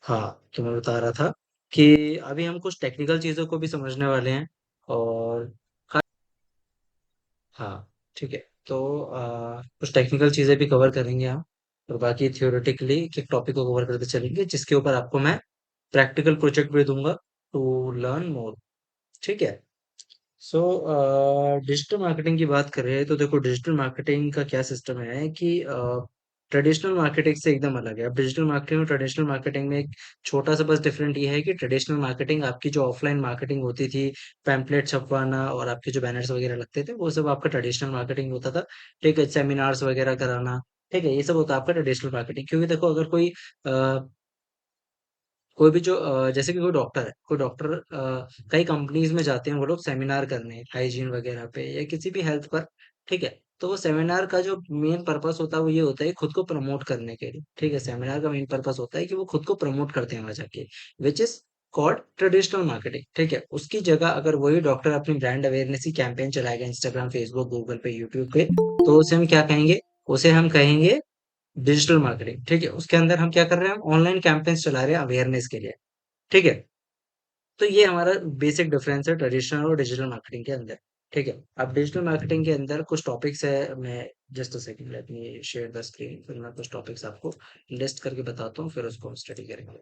हाँ, तो मैं बता रहा था कि अभी हम कुछ टेक्निकल चीज़ों को भी समझने वाले हैं और हाँ, ठीक है। तो कुछ टेक्निकल चीज़ें भी कवर करेंगे हम और बाकी थ्योरेटिकली एक टॉपिक को कवर करते चलेंगे जिसके ऊपर आपको मैं प्रैक्टिकल प्रोजेक्ट भी दूंगा टू लर्न मोर। ठीक है। सो डिजिटल मार्केटिंग की बात कर रहे हैं तो देखो डिजिटल मार्केटिंग का क्या सिस्टम है कि ट्रेडिशनल मार्केटिंग से एकदम अलग है। अब डिजिटल मार्केटिंग और ट्रेडिशनल मार्केटिंग में एक छोटा सा बस डिफरेंट ये है कि ट्रेडिशनल मार्केटिंग आपकी जो ऑफलाइन मार्केटिंग होती थी, पैम्पलेट छपवाना और आपके जो बैनर्स वगैरह लगते थे, वो सब आपका ट्रेडिशनल मार्केटिंग होता था। ठीक है, सेमिनार्स वगैरह कराना, ठीक है, ये सब होता है आपका ट्रेडिशनल मार्केटिंग। क्योंकि देखो अगर कोई भी जो जैसे कि कोई डॉक्टर कई कंपनीज में जाते हैं वो लोग सेमिनार करने हाइजीन वगैरह पे या किसी भी हेल्थ पर। ठीक है, तो वो सेमिनार का जो मेन पर्पस होता है वो ये होता है खुद को प्रमोट करने के लिए। ठीक है, सेमिनार का मेन पर्पस होता है कि वो खुद को प्रमोट करते हैं वहां जाके, which is called traditional marketing. ठीक है, उसकी जगह अगर वही डॉक्टर अपनी ब्रांड अवेयरनेस की कैंपेन चलाएगा इंस्टाग्राम, फेसबुक, गूगल पे, यूट्यूब पे, तो उसे हम क्या कहेंगे? उसे हम कहेंगे डिजिटल मार्केटिंग। ठीक है, उसके अंदर हम क्या कर रहे हैं? ऑनलाइन कैंपेन्स चला रहे हैं अवेयरनेस के लिए। ठीक है, तो ये हमारा बेसिक डिफरेंस है ट्रेडिशनल और डिजिटल मार्केटिंग के अंदर। ठीक है, अब डिजिटल मार्केटिंग के अंदर कुछ टॉपिक्स है। मैं just a second, let me share the screen, फिर मैं कुछ टॉपिक्स आपको लिस्ट करके बताता हूँ, फिर उसको हम स्टडी करेंगे।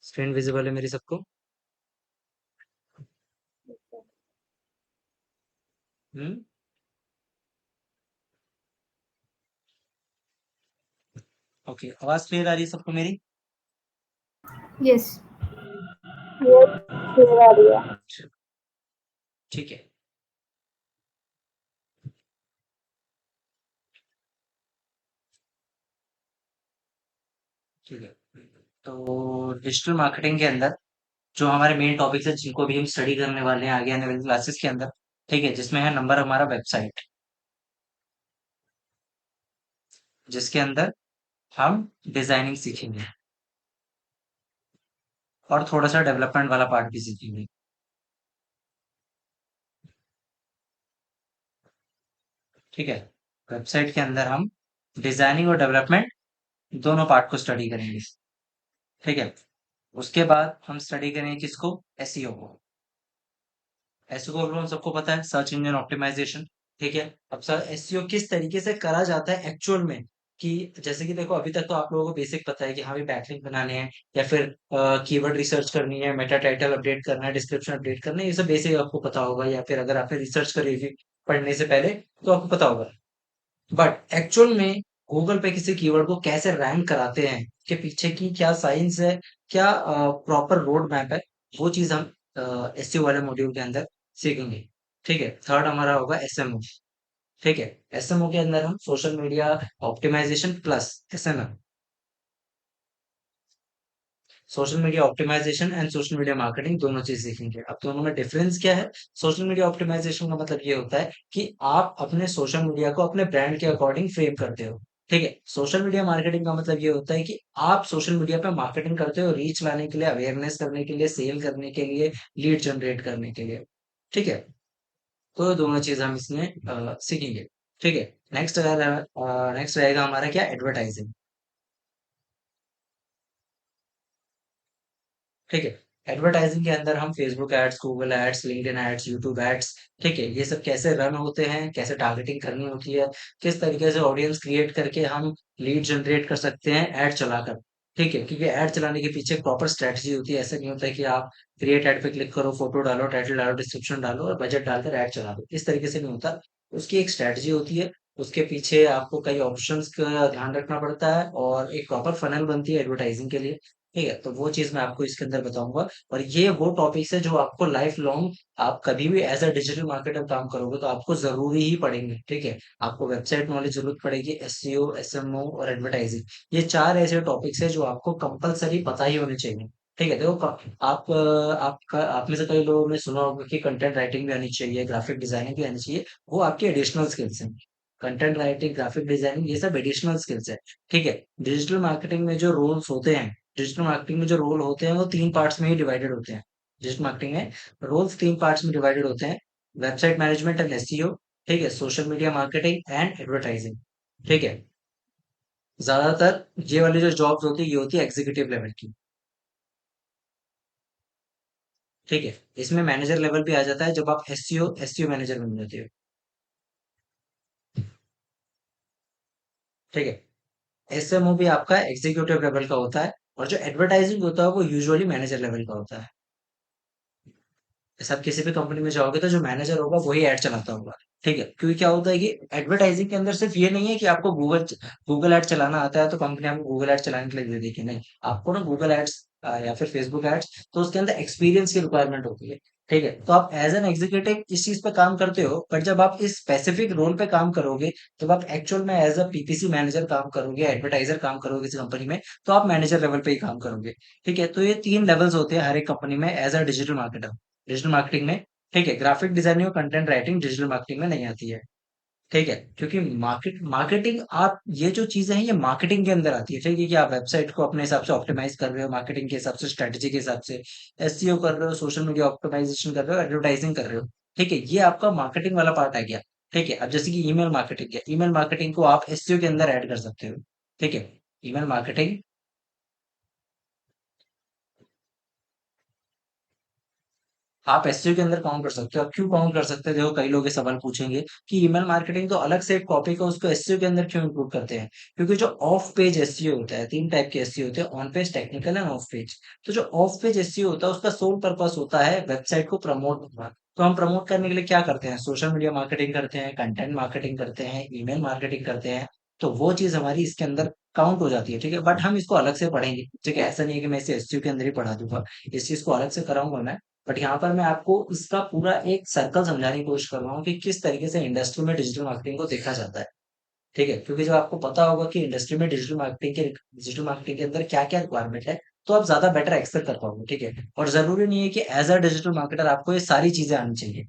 स्क्रीन विजिबल है मेरी सबको? हम्म। ओके, आवाज क्लियर आ रही है सबको मेरी? Yes. ये क्लियर आ रही है। अच्छा, ठीक है। ठीक है, तो डिजिटल मार्केटिंग के अंदर जो हमारे मेन टॉपिक्स है जिनको भी हम स्टडी करने वाले हैं आगे आने वाली क्लासेस के अंदर, ठीक है, जिसमें है नंबर हमारा वेबसाइट, जिसके अंदर हम डिजाइनिंग सीखेंगे और थोड़ा सा डेवलपमेंट वाला पार्ट भी सीखेंगे। ठीक है, वेबसाइट के अंदर हम डिजाइनिंग और डेवलपमेंट दोनों पार्ट को स्टडी करेंगे। ठीक है, उसके बाद हम स्टडी करेंगे किसको? एसईओ को। एसईओ को हम सबको पता है, सर्च इंजन ऑप्टिमाइजेशन। ठीक है, अब सर एसईओ किस तरीके से करा जाता है एक्चुअल में, कि जैसे कि देखो अभी तक तो आप लोगों को बेसिक पता है कि हाँ भी बैकलिंक बनाने हैं या फिर कीवर्ड रिसर्च करनी है, मेटा टाइटल अपडेट करना है, डिस्क्रिप्शन अपडेट करना है, ये सब बेसिक आपको पता होगा, या फिर अगर आपने रिसर्च करी थी पढ़ने से पहले तो आपको पता होगा। बट एक्चुअल में गूगल पे किसी कीवर्ड को कैसे रैंक कराते हैं, के पीछे की क्या साइंस है, क्या प्रॉपर रोड मैप है, वो चीज हम एसईओ वाले मॉड्यूल के अंदर सीखेंगे। ठीक है, थर्ड हमारा होगा एसएमओ। ठीक है, एसएमओ के अंदर हम social media optimisation plus SMM, social media optimisation and social media marketing दोनों चीज सीखेंगे। अब दोनों में डिफरेंस क्या है? सोशल मीडिया ऑप्टिमाइजेशन का मतलब ये होता है कि आप अपने सोशल मीडिया को अपने ब्रांड के अकॉर्डिंग फ्रेम करते हो। ठीक है, सोशल मीडिया मार्केटिंग का मतलब ये होता है कि आप सोशल मीडिया पे मार्केटिंग करते हो रीच लाने के लिए, अवेयरनेस करने के लिए, सेल करने के लिए, लीड जनरेट करने के लिए। ठीक है, तो ये दोनों चीज हम इसमें सीखेंगे। ठीक है, नेक्स्ट रहेगा हमारा क्या? एडवर्टाइजिंग। ठीक है, एडवर्टाइजिंग के अंदर हम Facebook ads, Google ads, LinkedIn ads, YouTube ads, ठीक है, ये सब कैसे रन होते हैं, कैसे टारगेटिंग करनी होती है, किस तरीके से ऑडियंस क्रिएट करके हम लीड जनरेट कर सकते हैं ऐड चलाकर। ठीक है, क्योंकि ऐड चलाने के पीछे प्रॉपर स्ट्रेटजी होती है। ऐसा नहीं होता है कि आप क्रिएट ऐड पे क्लिक करो, फोटो डालो, टाइटल डालो, डिस्क्रिप्शन डालो और बजट डालकर ऐड चला दो, इस तरीके से नहीं होता। उसकी एक स्ट्रेटजी होती है, उसके पीछे आपको कई ऑप्शंस का ध्यान रखना पड़ता है और एक प्रॉपर फनल बनती है एडवर्टाइजिंग के लिए। ठीक है, तो वो चीज मैं आपको इसके अंदर बताऊंगा। और ये वो टॉपिक्स है जो आपको लाइफ लॉन्ग, आप कभी भी एज अ डिजिटल मार्केटर काम करोगे तो आपको जरूरी ही पड़ेंगे। ठीक है, आपको वेबसाइट नॉलेज जरूरत पड़ेगी, एसईओ, एसएमओ और एडवर्टाइजिंग, ये चार ऐसे टॉपिक्स है जो आपको कंपलसरी पता ही होने चाहिए। ठीक है, देखो आप में से कई लोगों ने सुना होगा कि कंटेंट राइटिंग भी आनी चाहिए, ग्राफिक डिजाइनिंग भी आनी चाहिए, वो आपकी एडिशनल स्किल्स हैं। कंटेंट राइटिंग, ग्राफिक डिजाइनिंग, ये सब एडिशनल स्किल्स है। ठीक है, डिजिटल मार्केटिंग में जो रोल्स होते हैं, डिजिटल मार्केटिंग में जो रोल होते हैं वो तीन पार्ट्स में ही डिवाइडेड होते हैं। डिजिटल मार्केटिंग में रोल्स तीन पार्ट्स में डिवाइडेड होते हैं: वेबसाइट मैनेजमेंट एंड एसईओ, ठीक है, social media marketing and advertising. ठीक है। ज्यादातर ये वाली जो जॉब्स होती है ये होती है एग्जीक्यूटिव लेवल की। ठीक है। इसमें मैनेजर लेवल भी आ जाता है जब आप एससीओ मैनेजर बन जाते हो। ठीक है। एसएमओ भी आपका एग्जीक्यूटिव लेवल का होता है। और जो एडवर्टाइजिंग होता है वो यूजुअली मैनेजर लेवल का होता है। जैसे आप किसी भी कंपनी में जाओगे तो जो मैनेजर होगा वही ऐड चलाता होगा। ठीक है, क्योंकि क्या होता है कि एडवर्टाइजिंग के अंदर सिर्फ ये नहीं है कि आपको गूगल गूगल ऐड चलाना आता है तो कंपनी आपको गूगल ऐड चलाने के लिए दे देगी, नहीं। आपको ना गूगल एड्स या फिर फेसबुक एड्स, तो उसके अंदर एक्सपीरियंस की रिक्वायरमेंट होती है। ठीक है, तो आप एज एन एग्जीक्यूटिव इस चीज पे काम करते हो, पर जब आप इस स्पेसिफिक रोल पे काम करोगे, जब आप एक्चुअल में एज अ पीपीसी मैनेजर काम करोगे, एडवर्टाइजर काम करोगे किसी कंपनी में, तो आप मैनेजर लेवल पे ही काम करोगे। ठीक है, तो ये 3 लेवल्स होते हैं हर एक कंपनी में as a digital marketer. Digital marketing में, ठीक है, ग्राफिक डिजाइनिंग और कंटेंट राइटिंग डिजिटल मार्केटिंग में नहीं आती है। ठीक है, क्योंकि मार्केटिंग, आप ये जो चीजें हैं ये मार्केटिंग के अंदर आती है। ठीक है, कि आप वेबसाइट को अपने हिसाब से ऑप्टिमाइज कर रहे हो, मार्केटिंग के हिसाब से, स्ट्रेटेजी के हिसाब से एसईओ कर रहे हो, सोशल मीडिया ऑप्टिमाइजेशन कर रहे हो, एडवर्टाइजिंग कर रहे हो। ठीक है, ये आपका मार्केटिंग वाला पार्ट आ गया। ठीक है, अब जैसे कि ईमेल मार्केटिंग है, ईमेल मार्केटिंग को आप एसईओ के अंदर ऐड कर सकते हो। ठीक है, ईमेल मार्केटिंग आप एसईओ के अंदर काउंट कर सकते हो। अब क्यों काउंट कर सकते हो? देखो, कई लोग ये सवाल पूछेंगे कि ईमेल मार्केटिंग तो अलग से एक टॉपिक है, उसको एसईओ के अंदर क्यों इंक्लूड करते हैं? क्योंकि जो ऑफ पेज एसईओ होता है, 3 टाइप के एसईओ होते हैं, on page, technical end of page. तो जो ऑफ पेज एसईओ होता है उसका सोल पर्पस होता है वेबसाइट को प्रमोट करना। तो हम प्रमोट करने के लिए क्या करते हैं? सोशल मीडिया मार्केटिंग करते हैं, कंटेंट मार्केटिंग करते हैं, ईमेल मार्केटिंग करते हैं। तो वो चीज हमारी इसके अंदर काउंट हो जाती है। ठीक है, बट हम इसको अलग से पढ़ेंगे। ठीक है, ऐसा नहीं है कि मैं इसे एसईओ के अंदर ही पढ़ा दूंगा। इस चीज को अलग से कराऊंगा मैं। बट यहाँ पर मैं आपको इसका पूरा एक सर्कल समझाने की कोशिश कर रहा हूँ कि किस तरीके से इंडस्ट्री में डिजिटल मार्केटिंग को देखा जाता है। ठीक है, क्योंकि जब आपको पता होगा कि इंडस्ट्री में डिजिटल मार्केटिंग के अंदर क्या क्या रिक्वायरमेंट है, तो आप ज्यादा बेटर एक्सपेक्ट कर पाओगे। ठीक है, और जरूरी नहीं है कि एज अ डिजिटल मार्केटर आपको ये सारी चीजें आनी चाहिए।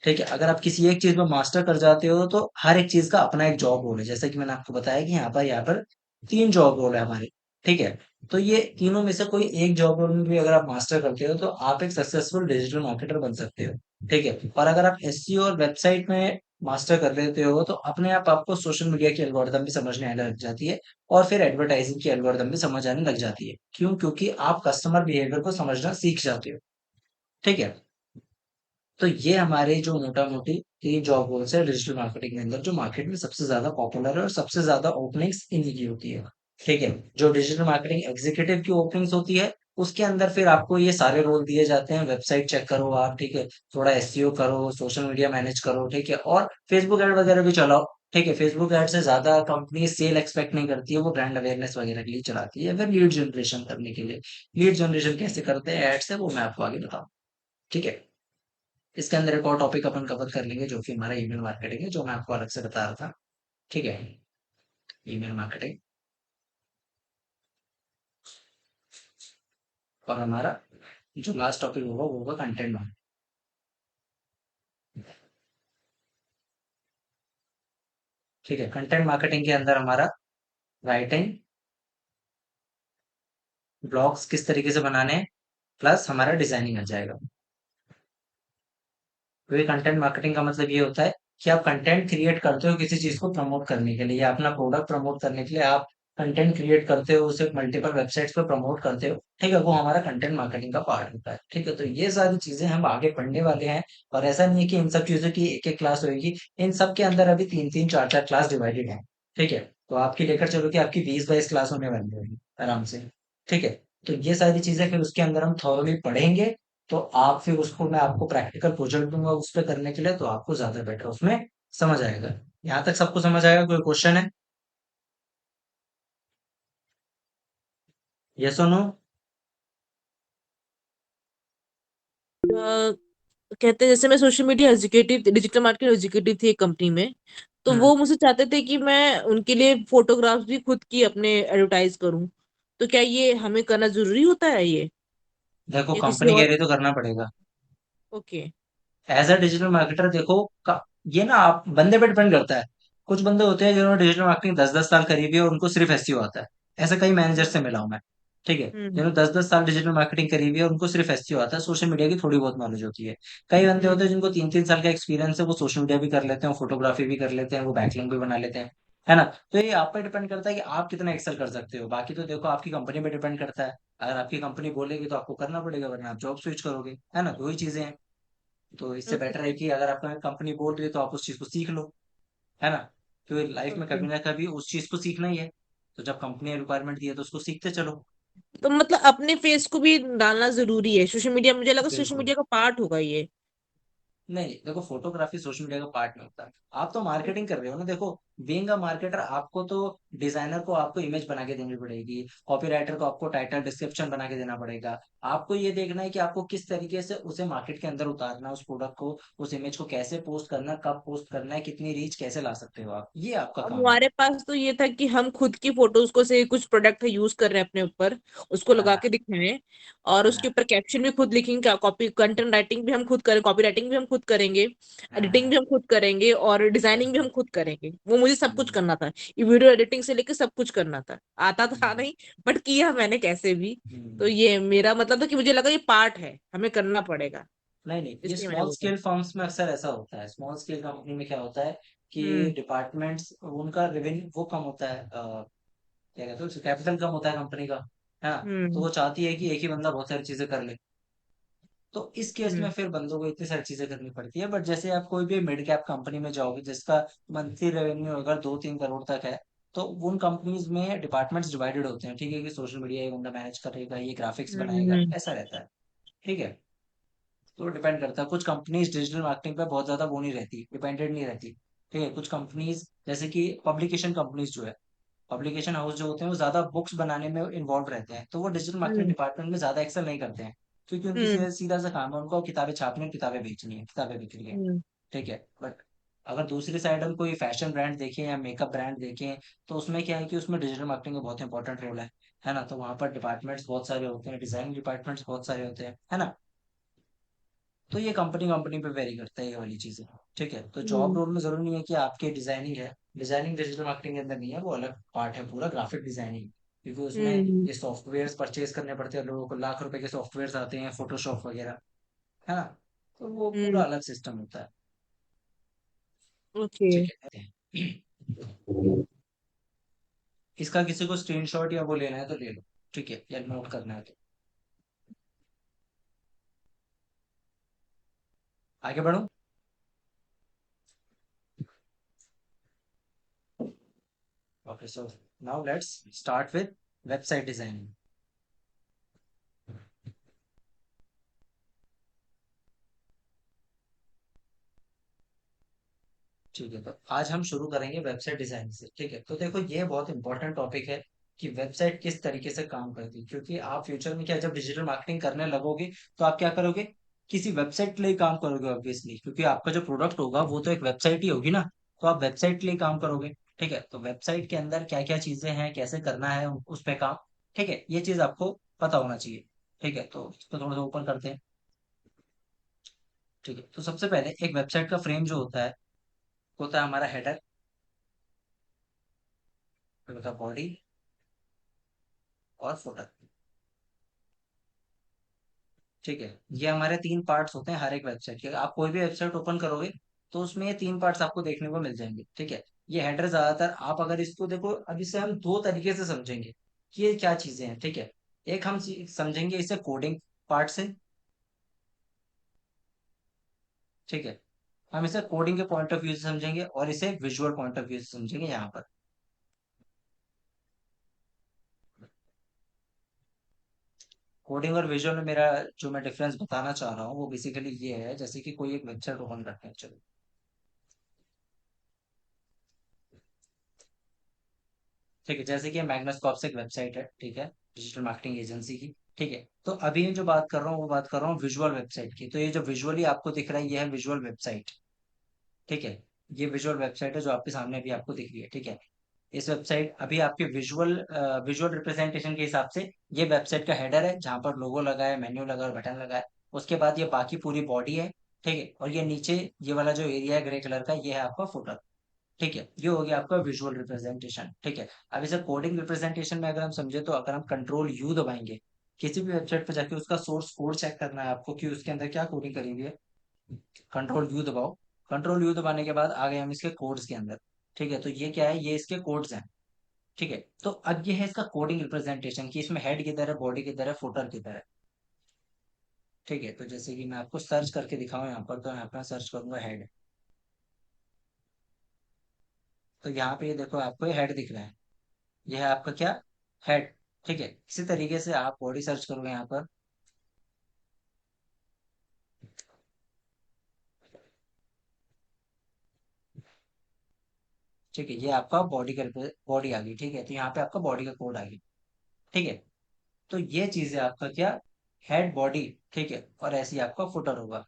ठीक है, अगर आप किसी एक चीज में मास्टर कर जाते हो तो हर एक चीज का अपना एक जॉब रोल है। जैसे कि मैंने आपको बताया कि यहाँ पर 3 जॉब रोल है हमारे। ठीक है, तो ये तीनों में से कोई एक जॉब रोल में भी अगर आप मास्टर करते हो तो आप एक सक्सेसफुल डिजिटल मार्केटर बन सकते हो। ठीक है, और अगर आप एसईओ और वेबसाइट में मास्टर कर लेते हो तो अपने आप आपको सोशल मीडिया की एल्गोरिदम भी समझने आने लग जाती है, और फिर एडवर्टाइजिंग की एल्गोरिदम भी समझ आने लग जाती है। क्यों? क्योंकि आप कस्टमर बिहेवियर को समझना सीख जाते हो। ठीक है, तो ये हमारे जो मोटा मोटी 3 जॉब रोल्स है डिजिटल मार्केटिंग के अंदर, जो मार्केट में सबसे ज्यादा पॉपुलर है और सबसे ज्यादा ओपनिंग्स इन्हीं की होती है। ठीक है, जो डिजिटल मार्केटिंग एग्जीक्यूटिव की ओपनिंग्स होती है, उसके अंदर फिर आपको ये सारे रोल दिए जाते हैं। वेबसाइट चेक करो आप, ठीक है, थोड़ा एसईओ करो, सोशल मीडिया मैनेज करो, ठीक है, और फेसबुक एड वगैरह भी चलाओ। ठीक है, फेसबुक एड से ज्यादा कंपनी सेल एक्सपेक्ट नहीं करती है, वो ब्रांड अवेयरनेस वगैरह के लिए चलाती है, फिर लीड जनरेशन करने के लिए। लीड जनरेशन कैसे करते हैं एड से, वो मैं आपको आगे बताऊँ। ठीक है, इसके अंदर एक और टॉपिक अपन कवर कर लेंगे जो कि हमारा ईमेल मार्केटिंग है, जो मैं आपको अलग से बता रहा था। ठीक है, ईमेल मार्केटिंग, और हमारा जो लास्ट टॉपिक होगा वो होगा कंटेंट मार्केटिंग। ठीक है, कंटेंट मार्केटिंग के अंदर हमारा राइटिंग, ब्लॉग्स किस तरीके से बनाने हैं, प्लस हमारा डिजाइनिंग आ जाएगा। क्योंकि कंटेंट मार्केटिंग का मतलब ये होता है कि आप कंटेंट क्रिएट करते हो किसी चीज को प्रमोट करने के लिए, या अपना प्रोडक्ट प्रमोट करने के लिए आप कंटेंट क्रिएट करते हो, उसे मल्टीपल वेबसाइट्स पे प्रमोट करते हो। ठीक है, वो हमारा कंटेंट मार्केटिंग का पार्ट होता है। ठीक है, तो ये सारी चीजें हम आगे पढ़ने वाले हैं। और ऐसा नहीं है कि इन सब चीजों की एक एक क्लास होगी, इन सब के अंदर अभी 3 3 4 4 क्लास डिवाइडेड है। ठीक है, तो आपकी लेकर चलो कि आपकी 20 22 क्लास होने वाली होगी आराम से। ठीक है, तो ये सारी चीजें फिर उसके अंदर हम थॉरोली पढ़ेंगे। तो आप फिर उसको, मैं आपको प्रैक्टिकल प्रोजेक्ट दूंगा उस पे करने के लिए, तो आपको ज्यादा बेटर उसमें समझ आएगा। यहाँ तक सबको समझ आएगा? कोई क्वेश्चन है? यस और नो? कहते हैं जैसे मैं social media executive digital marketing executive थी एक कंपनी में। तो हम्म। वो मुझसे चाहते थे कि मैं उनके लिए फोटोग्राफ्स भी खुद की अपने एडवर्टाइज करूं। तो क्या ये हमें करना जरूरी होता है ये, देखो, या किसी कंपनी कह और? रही है तो करना पड़ेगा। Okay. As a digital marketer देखो, ये ना आप बंदे पे डिपेंड करता है। कुछ बंदे होते हैं जिन्होंने डिजिटल मार्केटिंग 10 10 साल करी हुई है और उनको सिर्फ एसईओ आता है। ऐसे कई मैनेजर से मिला हूं मैं। ठीक है, हम्म। जिन्होंने 10 10 साल डिजिटल मार्केटिंग करी हुई है और उनको सिर्फ एसईओ आता है, सोशल मीडिया की थोड़ी बहुत नॉलेज होती है। कई बंदे होते हम्म। हैं जिनको 3 3 साल का एक्सपीरियंस है, वो सोशल मीडिया भी कर लेते हैं, फोटोग्राफी भी कर लेते हैं, वो बैकलिंक भी बना लेते हैं। है ना? तो ये आप पे डिपेंड करता है कि आप कितना एक्सेल कर सकते हो। बाकी तो देखो आपकी कंपनी पे डिपेंड करता है। अगर आपकी कंपनी बोलेगी तो आपको करना पड़ेगा, वरना आप जॉब स्विच करोगे, है ना? 2 ही चीज़ें हैं। तो इससे बेटर है ओके। कि अगर आपका कंपनी बोल रही है तो आप उस चीज़ को सीख लो, है ना? क्योंकि लाइफ में ओके। कभी ना कभी उस चीज़ को सीखना ही है। तो जब कंपनी ने रिक्वायरमेंट दी है तो उसको सीखते चलो। तो मतलब अपने फेस को भी डालना जरूरी है सोशल मीडिया, मुझे लगा सोशल बिल्कुल। मीडिया का पार्ट होगा ये। नहीं, देखो फोटोग्राफी सोशल मीडिया का पार्ट नहीं होता। आप तो मार्केटिंग कर रहे हो ना, देखो बीइंग अ मार्केटर आपको तो डिजाइनर को आपको इमेज बना के देनी पड़ेगी, कॉपीराइटर को आपको टाइटल डिस्क्रिप्शन बना के देना पड़ेगा। आपको ये देखना है कि आपको किस तरीके से उसे मार्केट के अंदर उतारना है, उस प्रोडक्ट को, उस इमेज को कैसे पोस्ट करना है, कब पोस्ट करना है, कितनी रीच कैसे ला सकते हो आप, ये आपका अब काम है। हमारे पास तो ये था कि हम खुद की फोटोज को से कुछ प्रोडक्ट यूज कर रहे हैं अपने ऊपर, उसको लगा हाँ के दिखाएं, और उसके हाँ ऊपर कैप्शन भी खुद लिखेंगे, क्या कॉपी कंटेंट राइटिंग भी हम खुद करें, कॉपी राइटिंग भी हम खुद करेंगे, हाँ एडिटिंग हाँ। भी हम खुद करेंगे, और डिजाइनिंग भी बिल्कुल। हम खुद करेंगे। वो मुझे सब कुछ हम्म, करना था, ये वीडियो एडिटिंग से लेके सब कुछ करना था। आता था हम्म, नहीं, बट किया मैंने कैसे भी। तो हम्म। ये मेरा मतलब था कि मुझे लगा ये पार्ट है, हमें करना पड़ेगा, नहीं नहीं, ये इसलिए मैंने स्मॉल वो स्केल फर्म्स में अक्सर ऐसा होता है। स्मॉल स्केल कंपनी में क्या होता है कि हम्म। डिपार्टमेंट्स उनका रेवेन्यू वो कम होता है, क्या कहते हैं, कैपिटल कम होता है कंपनी का, है ना? तो हम्म। वो चाहती है कि एक ही बंदा बहुत सारी चीजें कर ले। तो इस केस में हम्म। फिर बंदों को इतनी सारी चीजें करनी पड़ती है। बट जैसे आप कोई भी मिड कैप कंपनी में जाओगे जिसका मंथली रेवेन्यू अगर 2-3 करोड़ तक है, तो उन कंपनीज में डिपार्टमेंट्स डिवाइडेड होते हैं, ठीक है, कि सोशल मीडिया ये बंदा मैनेज करेगा, ये ग्राफिक्स बनाएगा, हम्म। ऐसा रहता है। ठीक है। तो डिपेंड करता है, कुछ कंपनीज डिजिटल मार्केटिंग पे बहुत ज्यादा वो नहीं रहती, डिपेंडेंट नहीं रहती। ठीक है, कुछ कंपनीज जैसे कि पब्लिकेशन कंपनीज जो है, पब्लिकेशन हाउस जो होते हैं वो ज्यादा बुक्स बनाने में इन्वॉल्व रहते हैं, तो वो डिजिटल मार्केटिंग हम्म। डिपार्टमेंट में ज्यादा एक्सेल नहीं करते हैं, क्योंकि उनकी हम्म। सीधा सा काम है, उनको किताबें छापनी है, किताबें बेचनी है, किताबें बिक रही है। हम्म। ठीक है। बट अगर दूसरी साइड हम कोई फैशन ब्रांड देखें या मेकअप ब्रांड देखें, तो उसमें क्या है कि उसमें डिजिटल मार्केटिंग का बहुत इंपॉर्टेंट रोल है ना? तो वहाँ पर डिपार्टमेंट्स बहुत सारे होते हैं, डिजाइनिंग डिपार्टमेंट्स बहुत सारे होते हैं, है ना? तो ये कंपनी कंपनी पे वेरी करता है ये वाली चीजें। ठीक है, तो जॉब हम्म। रोल में जरूरी नहीं है कि आपके डिजाइनिंग है, डिजाइनिंग डिजिटल मार्केटिंग के अंदर नहीं है, वो अलग पार्ट है पूरा, ग्राफिक डिजाइनिंग। क्योंकि उसमें हम्म। ये सॉफ्टवेयर परचेज करने पड़ते हैं लोगों को, लाख रुपए के सॉफ्टवेयर आते हैं, फोटोशॉप वगैरह, है ना? तो वो पूरा हम्म। अलग सिस्टम होता है। ओके। ठीक है। इसका किसी को स्क्रीनशॉट या वो लेना है तो ले लो, ठीक है, या नोट करना है तो आगे बढ़ो। Okay, so now let's start with website designing. ठीक है, तो आज हम शुरू करेंगे वेबसाइट डिजाइन से। ठीक है, तो देखो ये बहुत इंपॉर्टेंट टॉपिक है कि वेबसाइट किस तरीके से काम करती है, क्योंकि आप फ्यूचर में क्या, जब डिजिटल मार्केटिंग करने लगोगे तो आप क्या करोगे, किसी वेबसाइट के लिए काम करोगे ऑब्वियसली, क्योंकि आपका जो प्रोडक्ट होगा वो तो एक वेबसाइट ही होगी ना। तो आप वेबसाइट के लिए काम करोगे। ठीक है, तो वेबसाइट के अंदर क्या क्या चीजें हैं, कैसे करना है उस पे काम। ठीक है, ये चीज आपको पता होना चाहिए। ठीक है, तो इसको थोड़ा सा ओपन करते हैं। ठीक है, तो सबसे पहले एक वेबसाइट का फ्रेम जो होता है हमारा हेडर, फिर होता है बॉडी और फुटर। ठीक है, ये हमारे 3 पार्ट्स होते हैं हर एक वेबसाइट के। आप कोई भी वेबसाइट ओपन करोगे तो उसमें ये 3 पार्ट्स आपको देखने को मिल जाएंगे। ठीक है, ये हेडर ज्यादातर आप अगर इसको देखो, अब इसे हम 2 तरीके से समझेंगे कि ये क्या चीजें हैं। ठीक है, एक हम समझेंगे इसे कोडिंग पार्ट से। ठीक है, हम इसे कोडिंग के पॉइंट ऑफ व्यू से समझेंगे और इसे विजुअल पॉइंट ऑफ व्यू से समझेंगे यहाँ पर। कोडिंग और विजुअल में मेरा जो मैं डिफरेंस बताना चाह रहा हूँ वो बेसिकली ये है, जैसे कि कोई एक वेबसाइट ओपन करते हैं, चलो। ठीक है, जैसे कि मैग्नस कॉर्प्स एक वेबसाइट है, ठीक है, डिजिटल मार्केटिंग एजेंसी की। ठीक है, तो अभी जो बात कर रहा हूँ वो बात कर रहा हूँ विजुअल वेबसाइट की। तो ये जो विजुअली आपको दिख रहा है ये है विजुअल वेबसाइट। ठीक है, ये विजुअल वेबसाइट है जो आपके सामने अभी आपको दिख रही है। ठीक है, इस वेबसाइट अभी आपके विजुअल रिप्रेजेंटेशन के हिसाब से ये वेबसाइट का हेडर है, जहां पर लोगो लगा है, मेन्यू लगा है, बटन लगा है। उसके बाद ये बाकी पूरी बॉडी है। ठीक है, और ये नीचे ये वाला जो एरिया है ग्रे कलर का, ये है आपका फुटर। ठीक है, ये हो गया आपका विजुअल रिप्रेजेंटेशन। ठीक है, अब इसे कोडिंग रिप्रेजेंटेशन में अगर हम समझे, तो अगर हम कंट्रोल यू दबाएंगे, किसी भी वेबसाइट पर जाके उसका सोर्स कोड चेक करना है आपको कि उसके अंदर क्या कोडिंग करी हुई है, कंट्रोल यू दबाओ। कंट्रोल यू दबाने के बाद आ गए हम इसके कोड्स के अंदर। ठीक है, तो ये क्या है, ये इसके कोड्स हैं। ठीक है, तो अब ये है इसका कोडिंग रिप्रेजेंटेशन कि इसमें हेड किधर है, बॉडी किधर है, फुटर किधर है। ठीक है, तो जैसे कि मैं आपको सर्च करके दिखाऊं यहाँ पर, तो यहाँ पर सर्च करूंगा हेड। तो यहाँ पे ये देखो आपको ये हेड दिख रहा है, ये है आपका क्या, हेड। ठीक है, इसी तरीके से आप बॉडी सर्च करोगे यहाँ पर। ठीक है, ये आपका बॉडी का बॉडी आ गई। ठीक है, तो यहाँ पे आपका बॉडी का कोड आ गया। ठीक है, तो ये चीज है आपका क्या, हेड बॉडी। ठीक है, और ऐसे ही आपका फुटर होगा।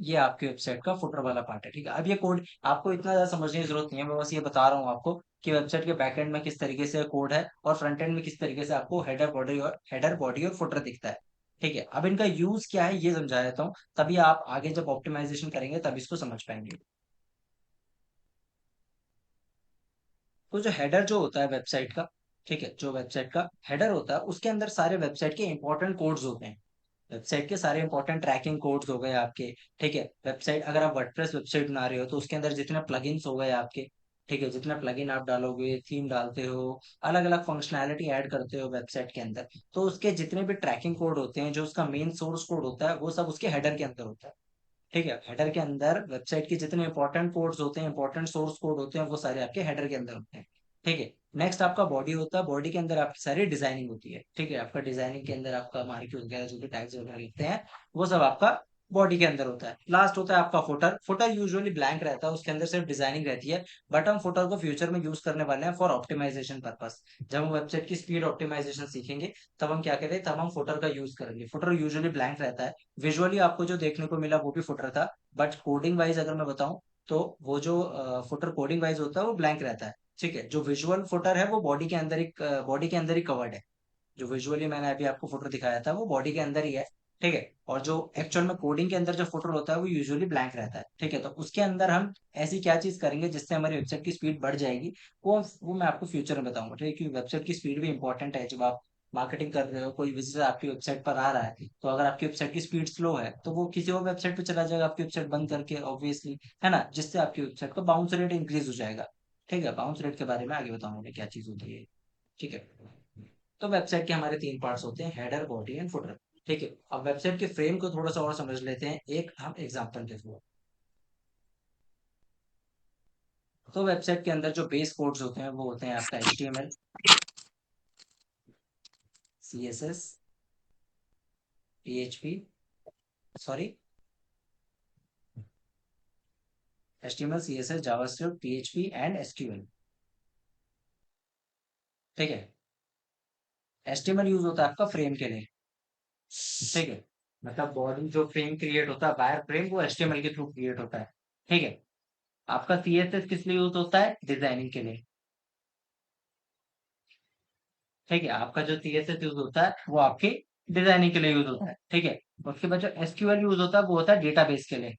ये आपके वेबसाइट का फुटर वाला पार्ट है। ठीक है, अब ये कोड आपको इतना ज्यादा समझने की जरूरत नहीं है, मैं बस ये बता रहा हूँ आपको कि वेबसाइट के बैकएंड में किस तरीके से कोड है और फ्रंट एंड में किस तरीके से आपको हेडर बॉडी और फुटर दिखता है। ठीक है, अब इनका यूज क्या है ये समझा देता हूँ, तभी आप आगे जब ऑप्टिमाइजेशन करेंगे तब इसको समझ पाएंगे। तो जो हेडर जो होता है वेबसाइट का, ठीक है, जो वेबसाइट का हेडर होता है उसके अंदर सारे वेबसाइट के इंपॉर्टेंट कोड्स होते हैं। वेबसाइट के सारे इंपॉर्टेंट ट्रैकिंग कोड्स हो गए आपके। ठीक है, वेबसाइट अगर आप वर्डप्रेस वेबसाइट बना रहे हो तो उसके अंदर जितने प्लगइन्स हो गए आपके, ठीक है, जितना प्लगइन आप डालोगे, थीम डालते हो, अलग अलग फंक्शनैलिटी ऐड करते हो वेबसाइट के अंदर, तो उसके जितने भी ट्रैकिंग कोड होते हैं, जो उसका मेन सोर्स कोड होता है, वो सब उसके हेडर के अंदर होता है। ठीक है, हेडर के अंदर वेबसाइट के जितने इंपॉर्टेंट कोड्स होते हैं, इंपॉर्टेंट सोर्स कोड होते हैं, वो सारे आपके हेडर के अंदर होते हैं। ठीक है, नेक्स्ट आपका बॉडी होता है, बॉडी के अंदर आपकी सारी डिजाइनिंग होती है। ठीक है, आपका डिजाइनिंग के अंदर आपका मार्क्यूट वगैरह जो भी टैग्स वगैरह लिखते हैं, वो सब आपका बॉडी के अंदर होता है। लास्ट होता है आपका फुटर। फुटर यूजुअली ब्लैंक रहता है, उसके अंदर सिर्फ डिजाइनिंग रहती है, बट हम फुटर को फ्यूचर में यूज करने वाले हैं फॉर ऑप्टिमाइजेशन पर्पस। जब हम वेबसाइट की स्पीड ऑप्टिमाइजेशन सीखेंगे, तब हम क्या करें, तब हम फुटर का यूज करेंगे। फुटर यूजुअली ब्लैंक रहता है। विजुअली आपको जो देखने को मिला वो भी फुटर था, बट कोडिंग वाइज अगर मैं बताऊं, तो वो जो फुटर कोडिंग वाइज होता है वो ब्लैंक रहता है। ठीक है, जो विजुअल फुटर है वो बॉडी के अंदर ही कवर्ड है। जो विजुअली मैंने अभी आपको फुटर दिखाया था वो बॉडी के अंदर ही है। ठीक है, और जो एक्चुअल में कोडिंग के अंदर जो फुटर होता है वो यूजुअली ब्लैंक रहता है। ठीक है, तो उसके अंदर हम ऐसी क्या चीज करेंगे जिससे हमारी वेबसाइट की स्पीड बढ़ जाएगी, वो मैं आपको फ्यूचर में बताऊंगा। ठीक है, क्योंकि वेबसाइट की स्पीड भी इंपॉर्टेंट है। जब आप मार्केटिंग कर रहे हो, कोई विजिटर आपकी वेबसाइट पर आ रहा है, तो अगर आपकी वेबसाइट की स्पीड स्लो है तो वो किसी और वेबसाइट पे चला जाएगा आपकी वेबसाइट बंद करके, ऑब्वियसली, है ना, जिससे आपकी वेबसाइट का बाउंस रेट इंक्रीज हो जाएगा। ठीक है, बाउंस रेट के बारे में आगे बताऊंगा क्या चीज होती है। ठीक है, तो वेबसाइट के हमारे तीन पार्ट्स होते हैं, हेडर, बॉडी एंड फुटर। ठीक है, अब वेबसाइट के फ्रेम को थोड़ा सा और समझ लेते हैं एक हम एग्जांपल के थ्रू। तो वेबसाइट के अंदर जो बेस कोड्स होते हैं वो होते हैं आपका HTML, CSS, PHP, sorry, HTML, CSS, JavaScript, PHP and SQL। ठीक है, HTML यूज होता है आपका फ्रेम के लिए। ठीक है, मतलब बॉडी जो फ्रेम क्रिएट होता है, वायर फ्रेम, वो HTML के थ्रू क्रिएट होता है। ठीक है, आपका CSS किस लिए यूज होता है, डिजाइनिंग के लिए। ठीक है, आपका जो CSS यूज होता है वो आपकी डिजाइनिंग के लिए यूज होता है। ठीक है, उसके बाद जो SQL यूज होता है वो होता है डेटाबेस के लिए।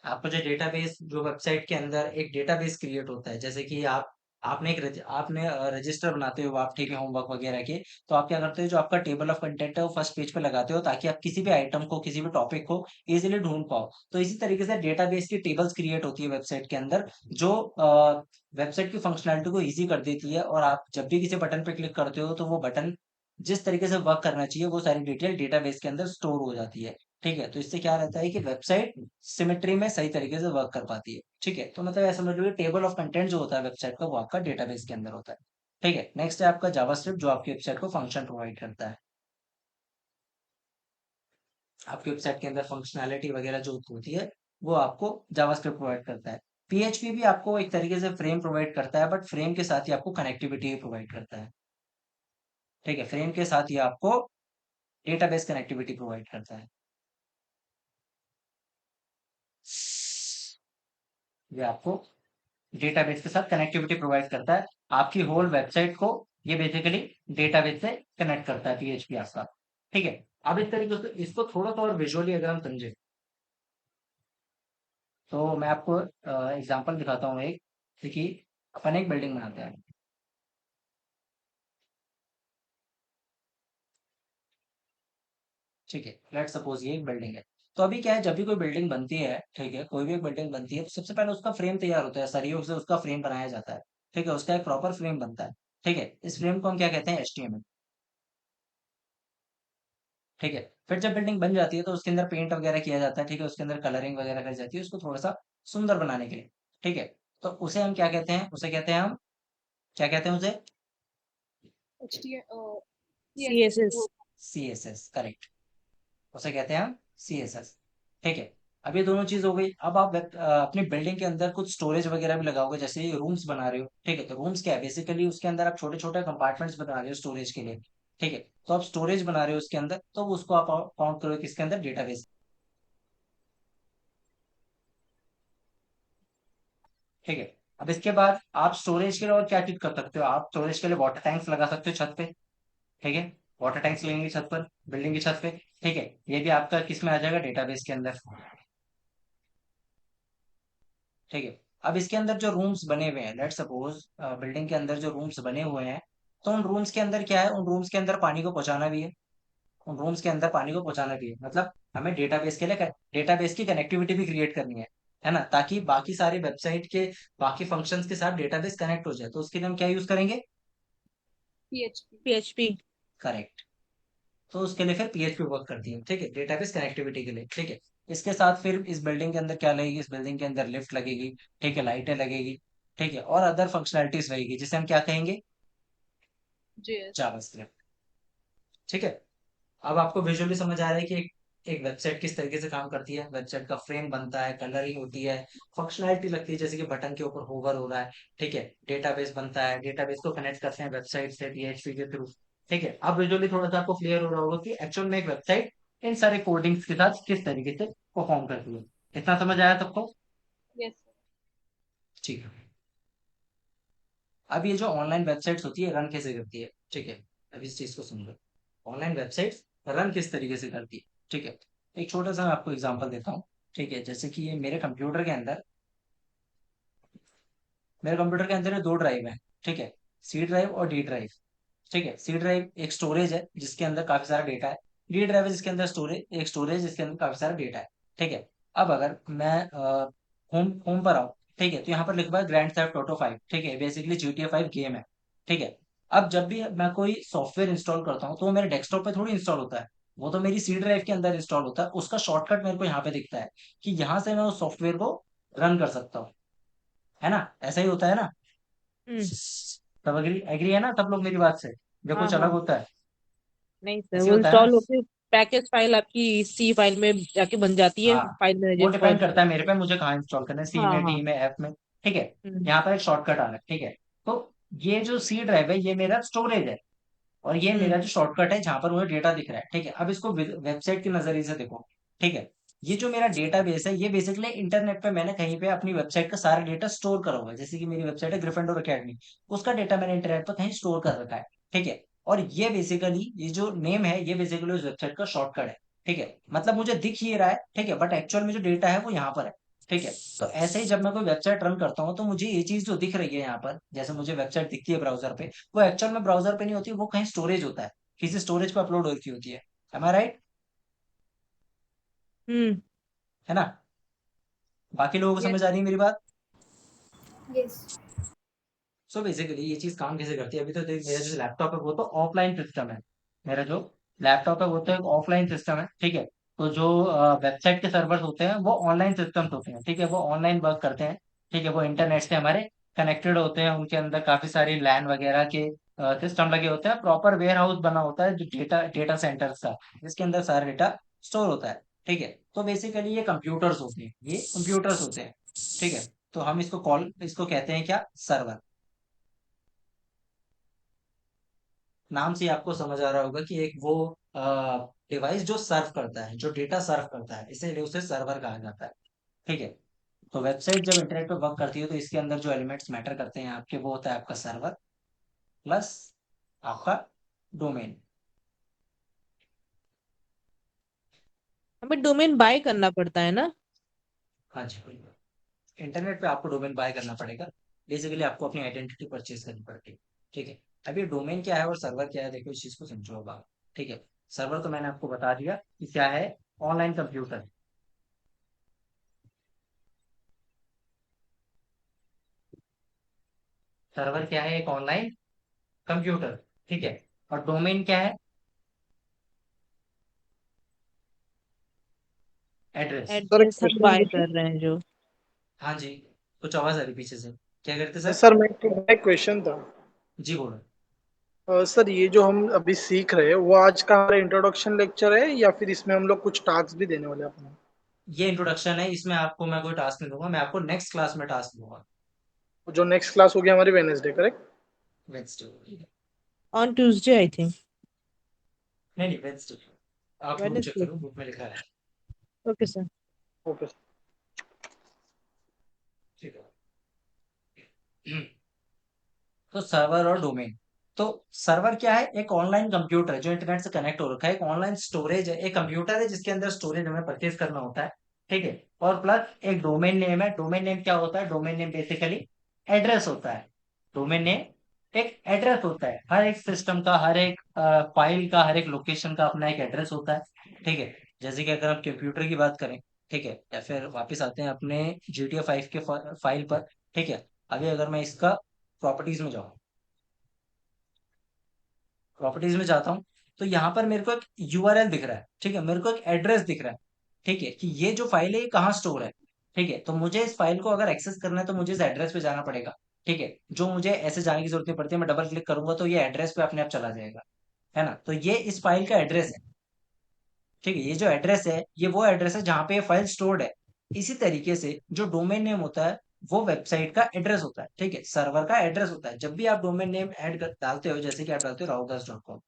आपका जो डेटाबेस, जो वेबसाइट के अंदर एक डेटाबेस क्रिएट होता है, जैसे कि आपने रजिस्टर बनाते हो आप, ठीक है, होमवर्क वगैरह के, तो आप क्या करते हो, जो आपका टेबल ऑफ कंटेंट है वो फर्स्ट पेज पे लगाते हो, ताकि आप किसी भी आइटम को, किसी भी टॉपिक को इजीली ढूंढ पाओ। तो इसी तरीके से डेटाबेस की टेबल्स क्रिएट होती है वेबसाइट के अंदर, जो वेबसाइट की फंक्शनैलिटी को इजी कर देती है, और आप जब भी किसी बटन पे क्लिक करते हो तो वो बटन जिस तरीके से वर्क करना चाहिए वो सारी डिटेल डेटाबेस के अंदर स्टोर हो जाती है। ठीक है, तो इससे क्या रहता है कि वेबसाइट सिमेट्री में सही तरीके से वर्क कर पाती है। ठीक है, तो मतलब ऐसा समझ लो कि टेबल ऑफ कंटेंट जो होता है वेबसाइट का, वो आपका डेटाबेस के अंदर होता है। ठीक है, नेक्स्ट है आपका जावास्क्रिप्ट, जो आपकी वेबसाइट को फंक्शन प्रोवाइड करता है। आपकी वेबसाइट के अंदर फंक्शनैलिटी वगैरह जो होती है वो आपको जावास्क्रिप्ट प्रोवाइड करता है। PHP भी आपको एक तरीके से फ्रेम प्रोवाइड करता है, बट फ्रेम के साथ ही आपको कनेक्टिविटी प्रोवाइड करता है। ठीक है, फ्रेम के साथ ही आपको डेटाबेस कनेक्टिविटी प्रोवाइड करता है। ये आपको डेटाबेस के साथ कनेक्टिविटी प्रोवाइड करता है। आपकी होल वेबसाइट को ये बेसिकली डेटाबेस से कनेक्ट करता है PHP आपका। ठीक है, अब इस तरीके से इसको थोड़ा सा और विजुअली अगर हम समझे, तो मैं आपको एग्जांपल दिखाता हूँ एक। देखिए, अपन एक बिल्डिंग बनाते हैं। ठीक है, लेट्स सपोज ये एक बिल्डिंग है। तो अभी क्या है, जब भी कोई बिल्डिंग बनती है, ठीक है, कोई भी एक बिल्डिंग बनती है, तो सबसे पहले उसका फ्रेम तैयार होता है, सरियों से उसका फ्रेम बनाया जाता है। ठीक है, उसका एक प्रॉपर फ्रेम बनता है। ठीक है, इस फ्रेम को हम क्या कहते हैं, एचटीएमएल। ठीक है, फिर जब बिल्डिंग बन जाती है तो उसके अंदर पेंट वगैरह किया जाता है। ठीक है, उसके अंदर कलरिंग वगैरह कर जाती है उसको थोड़ा सा सुंदर बनाने के लिए। ठीक है, तो उसे हम क्या कहते हैं, उसे कहते हैं हम, क्या कहते हैं उसे, CSS CSS। CSS, correct. उसे कहते हैं हम सीएसएस। ठीक है, अब ये दोनों चीज हो गई। अब आप अपनी बिल्डिंग के अंदर कुछ स्टोरेज वगैरह भी लगाओगे, जैसे ये रूम्स बना रहे हो। ठीक है, तो रूम्स क्या है, बेसिकली उसके अंदर आप छोटे छोटे कंपार्टमेंट्स बना रहे हो स्टोरेज के लिए। ठीक है, तो आप स्टोरेज बना रहे हो उसके अंदर, तो उसको आप काउंट करो किसके अंदर, डेटाबेस। ठीक है, अब इसके बाद आप स्टोरेज के लिए और क्या चीज कर सकते हो, आप स्टोरेज के लिए वाटर टैंक्स लगा सकते हो छत पे। ठीक है, वाटर टैंक्स लगेंगे छत पर, बिल्डिंग की छत पे। ठीक है, ये भी आपका किस में आ जाएगा, डेटाबेस के अंदर। ठीक है, अब इसके अंदर जो रूम्स बने हुए हैं, लेट सपोज बिल्डिंग के अंदर जो रूम्स बने हुए हैं, तो उन रूम्स के अंदर क्या है, उन रूम्स के अंदर पानी को पहुंचाना भी है। उन रूम्स के अंदर पानी को पहुंचाना भी है, मतलब हमें डेटाबेस के लिए डेटाबेस की कनेक्टिविटी भी क्रिएट करनी है ना, ताकि बाकी सारे वेबसाइट के बाकी फंक्शंस के साथ डेटाबेस कनेक्ट हो जाए। तो उसके लिए हम क्या यूज करेंगे, PHP PHP। करेक्ट। तो उसके लिए फिर पीएचपी वर्क करती है। ठीक है, डेटाबेस कनेक्टिविटी के लिए। ठीक है, इसके साथ फिर इस बिल्डिंग के अंदर क्या लगेगी, इस बिल्डिंग के अंदर लिफ्ट लगेगी। ठीक है, लाइटें लगेगी। ठीक है, और अदर फंक्शनैलिटीज रहेगी, जिसे हम क्या कहेंगे, JS जावास्क्रिप्ट। ठीक है, अब आपको विजुअली समझ आ रहा है कि एक वेबसाइट किस तरीके से काम करती है। वेबसाइट का फ्रेम बनता है, कलरिंग होती है, फंक्शनैलिटी लगती है, जैसे कि बटन के ऊपर होवर हो रहा है। ठीक है, डेटाबेस बनता है, डेटाबेस को कनेक्ट करते हैं वेबसाइट से पीएचपी के थ्रू। ठीक है, अब विजुअली थोड़ा सा आपको क्लियर हो रहा होगा कि एक्चुअल में एक वेबसाइट इन सारे कोडिंग्स के साथ किस तरीके से परफॉर्म करती है। इतना समझ आया सबको। yes sir. ठीक है, अब ये जो ऑनलाइन वेबसाइट्स होती है रन कैसे करती है। ठीक है, अब इस चीज को समझो, ऑनलाइन वेबसाइट्स रन किस तरीके से करती है। ठीक है, एक छोटा सा मैं आपको एग्जांपल देता हूँ। ठीक है, जैसे कि ये मेरे कंप्यूटर के अंदर ये दो ड्राइव है। ठीक है, सी ड्राइव और डी ड्राइव। ठीक है, सी ड्राइव एक स्टोरेज है जिसके अंदर काफी सारा डेटा है। डी ड्राइव है जिसके अंदर स्टोरेज एक स्टोरेज जिसके अंदर काफी सारा डेटा है। ठीक है, अब अगर मैं होम होम पर आऊँ, ठीक है, तो यहाँ पर लिखा हुआ है ग्रैंड थेफ्ट ऑटो 5। ठीक है, बेसिकली GTA 5 गेम है। ठीक है, अब जब भी मैं कोई सॉफ्टवेयर इंस्टॉल करता हूँ तो वो मेरे डेस्कटॉप पे थोड़ी इंस्टॉल होता है, वो तो मेरी सी ड्राइव के अंदर इंस्टॉल होता है। उसका शॉर्टकट मेरे को यहाँ पे दिखता है कि यहाँ से मैं उस सॉफ्टवेयर को रन कर सकता हूँ। है ना, ऐसा ही होता है ना। हम्म। सब एग्री एग्री है ना सब लोग मेरी बात से, जो हाँ कुछ अलग हाँ। होता है। नहीं सर, ऐसे वो होता है ना। इंस्टॉल होके पैकेज फाइल आपकी C फाइल में जाके बन जाती है, हाँ, फाइल वो मैनेजर में डिपेंड पहुंच करता है जाती मेरे पे मुझे कहाँ इंस्टॉल करना है, है। सी हाँ में, हाँ। डी में, एफ में। ठीक है, हम्म। यहाँ पर एक शॉर्टकट आ रहा है। ठीक है, तो ये जो सी ड्राइव है ये मेरा स्टोरेज है, और ये मेरा हम्म। जो शॉर्टकट है जहां पर मुझे डेटा दिख रहा है। ठीक है, अब इसको वेबसाइट के नजरिए से देखो। ठीक है, ये जो मेरा डेटा बेस है ये बेसिकली इंटरनेट पे मैंने कहीं पे अपनी वेबसाइट का सारा डेटा स्टोर करा हुआ है। जैसे कि मेरी वेबसाइट है ग्रिफिंडोर एकेडमी, उसका डेटा मैंने इंटरनेट पर कहीं स्टोर कर रखा है। ठीक है, और ये बेसिकली ये जो नेम है ये बेसिकली उस वेबसाइट का शॉर्टकट है। ठीक है, मतलब मुझे दिख ये रहा है, ठीक है, बट एक्चुअल में जो डेटा है वो यहाँ पर है। ठीक है, तो ऐसे ही जब मैं कोई वेबसाइट रन करता हूँ तो मुझे ये चीज जो दिख रही है यहाँ पर, जैसे मुझे वेबसाइट दिखती है ब्राउजर पे, वो एक्चुअल में ब्राउजर पे नहीं होती, वो कहीं स्टोरेज होता है, किसी स्टोरेज पे अपलोड होती होती है। एम आई राइट, हम्म। है ना। बाकी लोगों को Yes समझ आ रही है मेरी बात। yes सो बेसिकली ये चीज काम कैसे करती है, अभी तो देख मेरा जो लैपटॉप है वो तो ऑफलाइन सिस्टम है। मेरा जो लैपटॉप है वो तो एक ऑफलाइन सिस्टम है। ठीक है, तो जो वेबसाइट के सर्वर्स होते हैं वो ऑनलाइन सिस्टम्स होते हैं। ठीक है, वो ऑनलाइन वर्क करते हैं। ठीक है, वो इंटरनेट से हमारे कनेक्टेड होते हैं, उनके अंदर काफी सारी लैन वगैरह के सिस्टम लगे होते हैं, प्रॉपर वेयर हाउस बना होता है जो डेटा डेटा सेंटर का, जिसके अंदर सारा डेटा स्टोर होता है। ठीक है, तो बेसिकली ये कंप्यूटर्स होते हैं, ये कंप्यूटर्स होते हैं। ठीक है, तो हम इसको कहते हैं क्या, सर्वर। नाम से ही आपको समझ आ रहा होगा कि एक वो डिवाइस जो सर्व करता है, जो डेटा सर्व करता है, इसीलिए उसे सर्वर कहा जाता है। ठीक है, तो वेबसाइट जब इंटरनेट पे वर्क करती है तो इसके अंदर जो एलिमेंट्स मैटर करते हैं आपके, वो होता है आपका सर्वर प्लस आपका डोमेन। हमें डोमेन बाय करना पड़ता है ना। हाँ जी, इंटरनेट पे आपको डोमेन बाय करना पड़ेगा। बेसिकली आपको अपनी आइडेंटिटी परचेज करनी पड़ती है। ठीक है, अब ये डोमेन क्या है और सर्वर क्या है, देखो इस चीज को समझो अब आप। ठीक है, सर्वर तो मैंने आपको बता दिया कि क्या है, ऑनलाइन कंप्यूटर। सर्वर क्या है, एक ऑनलाइन कंप्यूटर। ठीक है। और डोमेन क्या है, एड्रेस। सर एक एड्रेस हम क्वेश्चन बाय पूछूं? कर रहे हैं जो। हाँ जी, कुछ आवाज आ रही पीछे से, क्या करते सर? सर मैं मेरा एक क्वेश्चन था। जी बोलो। सर ये जो हम अभी सीख रहे हैं वो आज का हमारा इंट्रोडक्शन लेक्चर है या फिर इसमें हम लोग कुछ टास्क भी देने वाले हैं अपने? ये इंट्रोडक्शन है, इसमें आपको मैं कोई टास्क नहीं दूंगा, मैं आपको नेक्स्ट क्लास में टास्क दूंगा। जो नेक्स्ट क्लास होगी हमारी Wednesday, correct? Wednesday. On Tuesday I think. नहीं नहीं, वेडनेसडे। आप बुक चेक वेडनेसडे। करो, बुक में लिखा है। Okay sir. ओके। ठीक है। तो सर्वर और डोमेन। तो सर्वर क्या है, एक ऑनलाइन कंप्यूटर है जो इंटरनेट से कनेक्ट हो रखा है, एक ऑनलाइन स्टोरेज है, एक कंप्यूटर है जिसके अंदर स्टोरेज हमें परचेज करना होता है। ठीक है। और प्लस एक डोमेन नेम है। डोमेन नेम क्या होता है, डोमेन नेम बेसिकली एड्रेस होता है। डोमेन नेम एक एड्रेस होता है, हर एक सिस्टम का, हर एक फाइल का, हर एक लोकेशन का अपना एक एड्रेस होता है। ठीक है। जैसे कि अगर हम कंप्यूटर की बात करें, ठीक है, या फिर वापस आते हैं अपने GTA 5 के फाइल पर। ठीक है। अभी अगर मैं इसका प्रॉपर्टीज में जाऊँ, प्रॉपर्टीज में जाता हूँ, तो यहाँ पर मेरे को एक URL दिख रहा है। ठीक है, मेरे को एक एड्रेस दिख रहा है। ठीक है, कि ये जो फाइल है ये कहाँ स्टोर है। ठीक है, तो मुझे इस फाइल को अगर एक्सेस करना है तो मुझे इस एड्रेस पे जाना पड़ेगा। ठीक है, जो मुझे ऐसे जाने की जरूरत नहीं पड़ती है, मैं डबल क्लिक करूंगा तो ये एड्रेस पे अपने आप चला जाएगा। है ना, तो ये इस फाइल का एड्रेस है। ठीक है, ये जो एड्रेस है ये वो एड्रेस है जहाँ पे ये फाइल स्टोर्ड है। इसी तरीके से जो डोमेन नेम होता है वो वेबसाइट का एड्रेस होता है। ठीक है, सर्वर का एड्रेस होता है। जब भी आप डोमेन नेम डालते हो, जैसे कि आप डालते हो राहुलदास.com,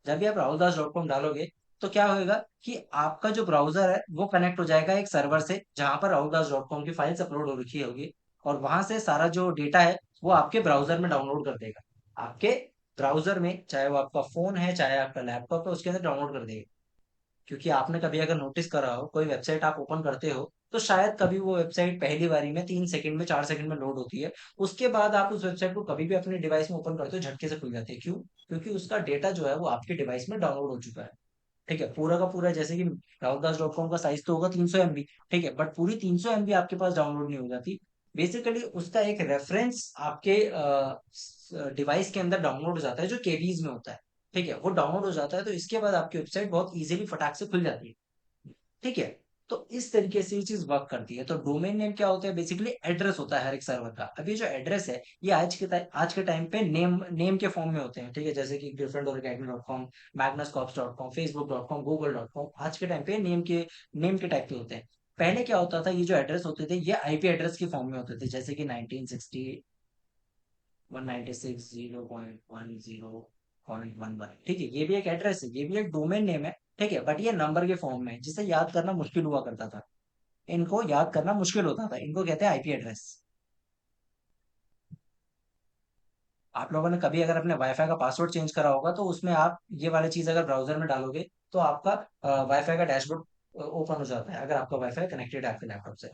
जब भी आप राहुलदास.com डालोगे तो क्या होगा कि आपका जो ब्राउजर है वो कनेक्ट हो जाएगा एक सर्वर से जहां पर राहुलदास.com की फाइल्स अपलोड हो रखी होगी। और वहां से सारा जो डेटा है वो आपके ब्राउजर में डाउनलोड कर देगा। आपके ब्राउजर में, चाहे वो आपका फोन है चाहे आपका लैपटॉप है, उसके अंदर डाउनलोड कर देगा। क्योंकि आपने कभी अगर नोटिस करा हो, कोई वेबसाइट आप ओपन करते हो तो शायद कभी वो वेबसाइट पहली बारी में 3 सेकंड में, 4 सेकंड में लोड होती है। उसके बाद आप उस वेबसाइट को कभी भी अपने डिवाइस में ओपन करते हो, झटके से खुल जाती है। क्यों? क्योंकि उसका डेटा जो है वो आपके डिवाइस में डाउनलोड हो चुका है। ठीक है, पूरा का पूरा, जैसे कि राउदास.com का साइज तो होगा 300 MB। ठीक है, बट पूरी 300 MB आपके पास डाउनलोड नहीं हो जाती। बेसिकली उसका एक रेफरेंस आपके डिवाइस के अंदर डाउनलोड हो जाता है जो केबीज में होता है। ठीक है, वो डाउनलोड हो जाता है तो इसके बाद आपकी वेबसाइट बहुत इजीली फटाक से खुल जाती है। ठीक है। तो इस तरीके से ये चीज वर्क करती है। तो डोमेन नेम क्या होता है, बेसिकली एड्रेस होता है हर एक सर्वर का। अब ये जो एड्रेस है ये आज के टाइम पे नेम नेम के फॉर्म में होते हैं। ठीक है, जैसे कि girlfriend.academy.com, magnuscorps.com, facebook.com, google.com, आज के टाइम पे नेम के टाइप के होते हैं। पहले क्या होता था, ये जो एड्रेस होते थे ये आईपी एड्रेस के फॉर्म में होते थे, जैसे कि 1960 196.0.10.11। ठीक है, ये भी एक एड्रेस है, ये भी एक डोमेन नेम है। ठीक है, बट ये नंबर के फॉर्म में है, जिसे याद करना मुश्किल हुआ करता था। इनको याद करना मुश्किल होता था, इनको कहते हैं आईपी एड्रेस। आप लोगों ने कभी अगर अपने वाईफाई का पासवर्ड चेंज करा होगा तो उसमें आप ये वाली चीज अगर ब्राउजर में डालोगे तो आपका वाईफाई का डैशबोर्ड ओपन हो जाता है, अगर आपका वाईफाई कनेक्टेड है आपके लैपटॉप से।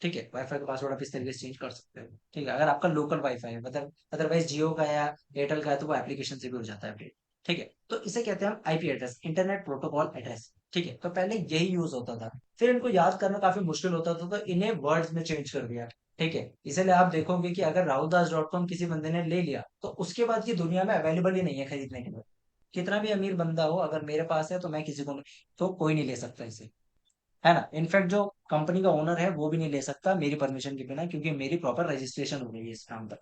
ठीक है, वाईफाई का पासवर्ड आप इस तरीके से चेंज कर सकते हो। ठीक है, अगर आपका लोकल वाईफाई है, मतलब अदरवाइज जियो का या एयरटेल का है तो वो एप्लीकेशन से भी हो जाता है अपडेट। ठीक है, तो इसे कहते हैं हम IP address, internet protocol address. ठीक है, तो पहले यही यूज होता था, फिर इनको याद करना काफी मुश्किल होता था तो इन्हें वर्ड्स में चेंज कर दिया। ठीक है, इसीलिए आप देखोगे कि अगर राहुलदास.com किसी बंदे ने ले लिया तो उसके बाद ये दुनिया में अवेलेबल ही नहीं है खरीदने के लिए। कितना भी अमीर बंदा हो, अगर मेरे पास है तो मैं किसी को नहीं, तो कोई नहीं ले सकता इसे। है ना, इनफैक्ट जो कंपनी का ओनर है वो भी नहीं ले सकता मेरी परमिशन के बिना, क्योंकि मेरी प्रॉपर रजिस्ट्रेशन हो गई है इस नाम पर।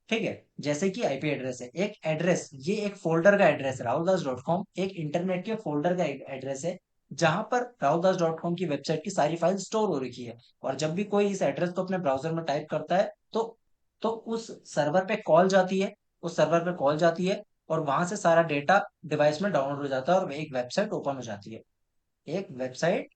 ठीक है, जैसे कि आईपी एड्रेस है, एक एड्रेस, ये एक फोल्डर का एड्रेस है। राहुलदास.com एक इंटरनेट के फोल्डर का एड्रेस है जहां पर राहुलदास.com की वेबसाइट की सारी फाइल स्टोर हो रखी है। और जब भी कोई इस एड्रेस को अपने ब्राउजर में टाइप करता है तो उस सर्वर पे कॉल जाती है, उस सर्वर पे कॉल जाती है और वहां से सारा डेटा डिवाइस में डाउनलोड हो जाता है और एक वेबसाइट ओपन हो जाती है। एक वेबसाइट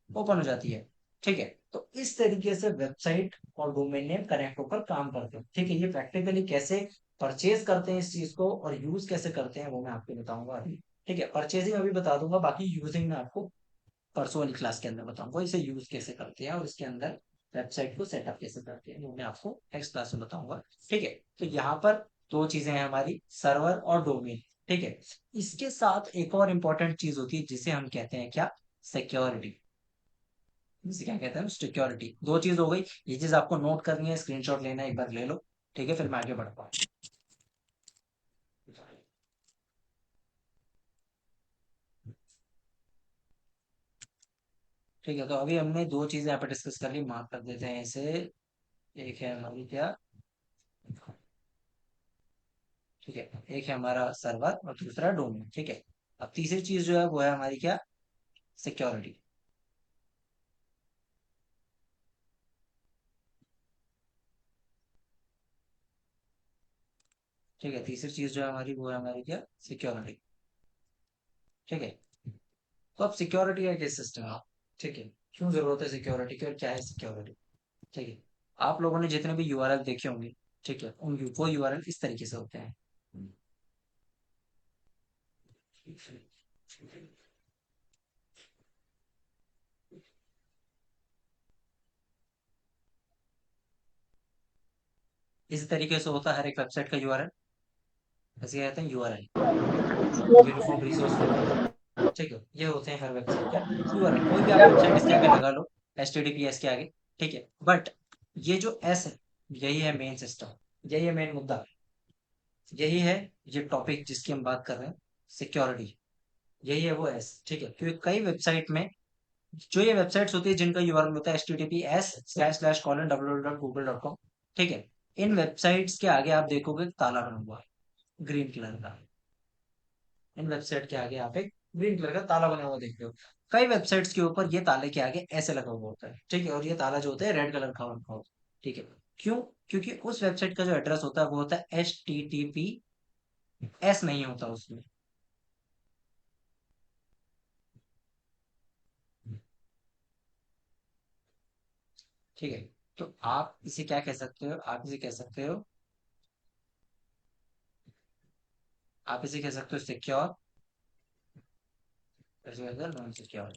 ओपन हो जाती है। ठीक है, तो इस तरीके से वेबसाइट और डोमेन नेम कनेक्ट होकर काम करते हैं। ठीक है, ये प्रैक्टिकली कैसे परचेज करते हैं इस चीज को और यूज कैसे करते हैं वो मैं आपको बताऊंगा अभी। ठीक है, परचेजिंग अभी बता दूंगा, बाकी यूजिंग में आपको परसों वाली क्लास के अंदर बताऊंगा इसे यूज कैसे करते हैं और इसके अंदर वेबसाइट को सेटअप कैसे करते हैं, वो मैं आपको नेक्स्ट क्लास में बताऊंगा। ठीक है, तो यहाँ पर दो चीजें हैं हमारी, सर्वर और डोमेन। ठीक है। इसके साथ एक और इम्पोर्टेंट चीज होती है जिसे हम कहते हैं क्या, सिक्योरिटी। जिसे क्या कहते हैं, सिक्योरिटी। दो चीज हो गई, ये चीज आपको नोट करनी है, स्क्रीनशॉट लेना है, एक बार ले लो, ठीक है, फिर मैं आगे बढ़ता हूँ। ठीक है, तो अभी हमने दो चीजें यहाँ पे डिस्कस कर ली, मार्क कर देते हैं इसे। एक है हमारी क्या, ठीक है, एक है हमारा सर्वर और दूसरा डोमेन, ठीक है। अब तीसरी चीज जो है वो है हमारी क्या, सिक्योरिटी। ठीक है, तीसरी चीज जो है हमारी वो है हमारी क्या, सिक्योरिटी। ठीक है, तो अब सिक्योरिटी का क्या सिस्टम है, ठीक है, क्यों जरूरत है सिक्योरिटी की और क्या है सिक्योरिटी। ठीक है, आप लोगों ने जितने भी यूआरएल देखे होंगे, ठीक है, उन वो यूआरएल इस तरीके से होते हैं। इस तरीके से होता है हर एक वेबसाइट का यूआरएल, ऐसे कहते हैं यूआरएल, यूनिफॉर्म रिसोर्स लोकेटर। ठीक है, ये होते हैं हर वेबसाइट का यूआरएल। कोई भी आप वेबसाइट इसके आगे लगा लो, HTTPS के आगे, ठीक है, बट ये जो एस है, यही है मेन सिस्टम, यही है मेन मुद्दा, यही है ये टॉपिक जिसकी हम बात कर रहे हैं, सिक्योरिटी। यही है वो एस, ठीक है, क्योंकि कई वेबसाइट में, जो ये वेबसाइट्स होती है जिनका यूआरएल होता है https://www.google.com, ठीक है, इन वेबसाइट्स के आगे आप देखोगे ताला बना हुआ है ग्रीन कलर का। इन वेबसाइट के आगे आप एक ग्रीन कलर का ताला बना हुआ देखते हो। कई वेबसाइट्स के ऊपर ये ताले के आगे ऐसे लगा हुआ होता है, ठीक है, और ये ताला जो होता है रेड कलर का होता है, ठीक है। क्यों? क्योंकि उस वेबसाइट का जो एड्रेस होता है वो होता है HTTPS, नहीं होता उसमें। ठीक है, तो आप इसे क्या कह सकते हो, आप इसे कह सकते हो, आप इसे कह सकते हो सिक्योर, नॉन सिक्योर।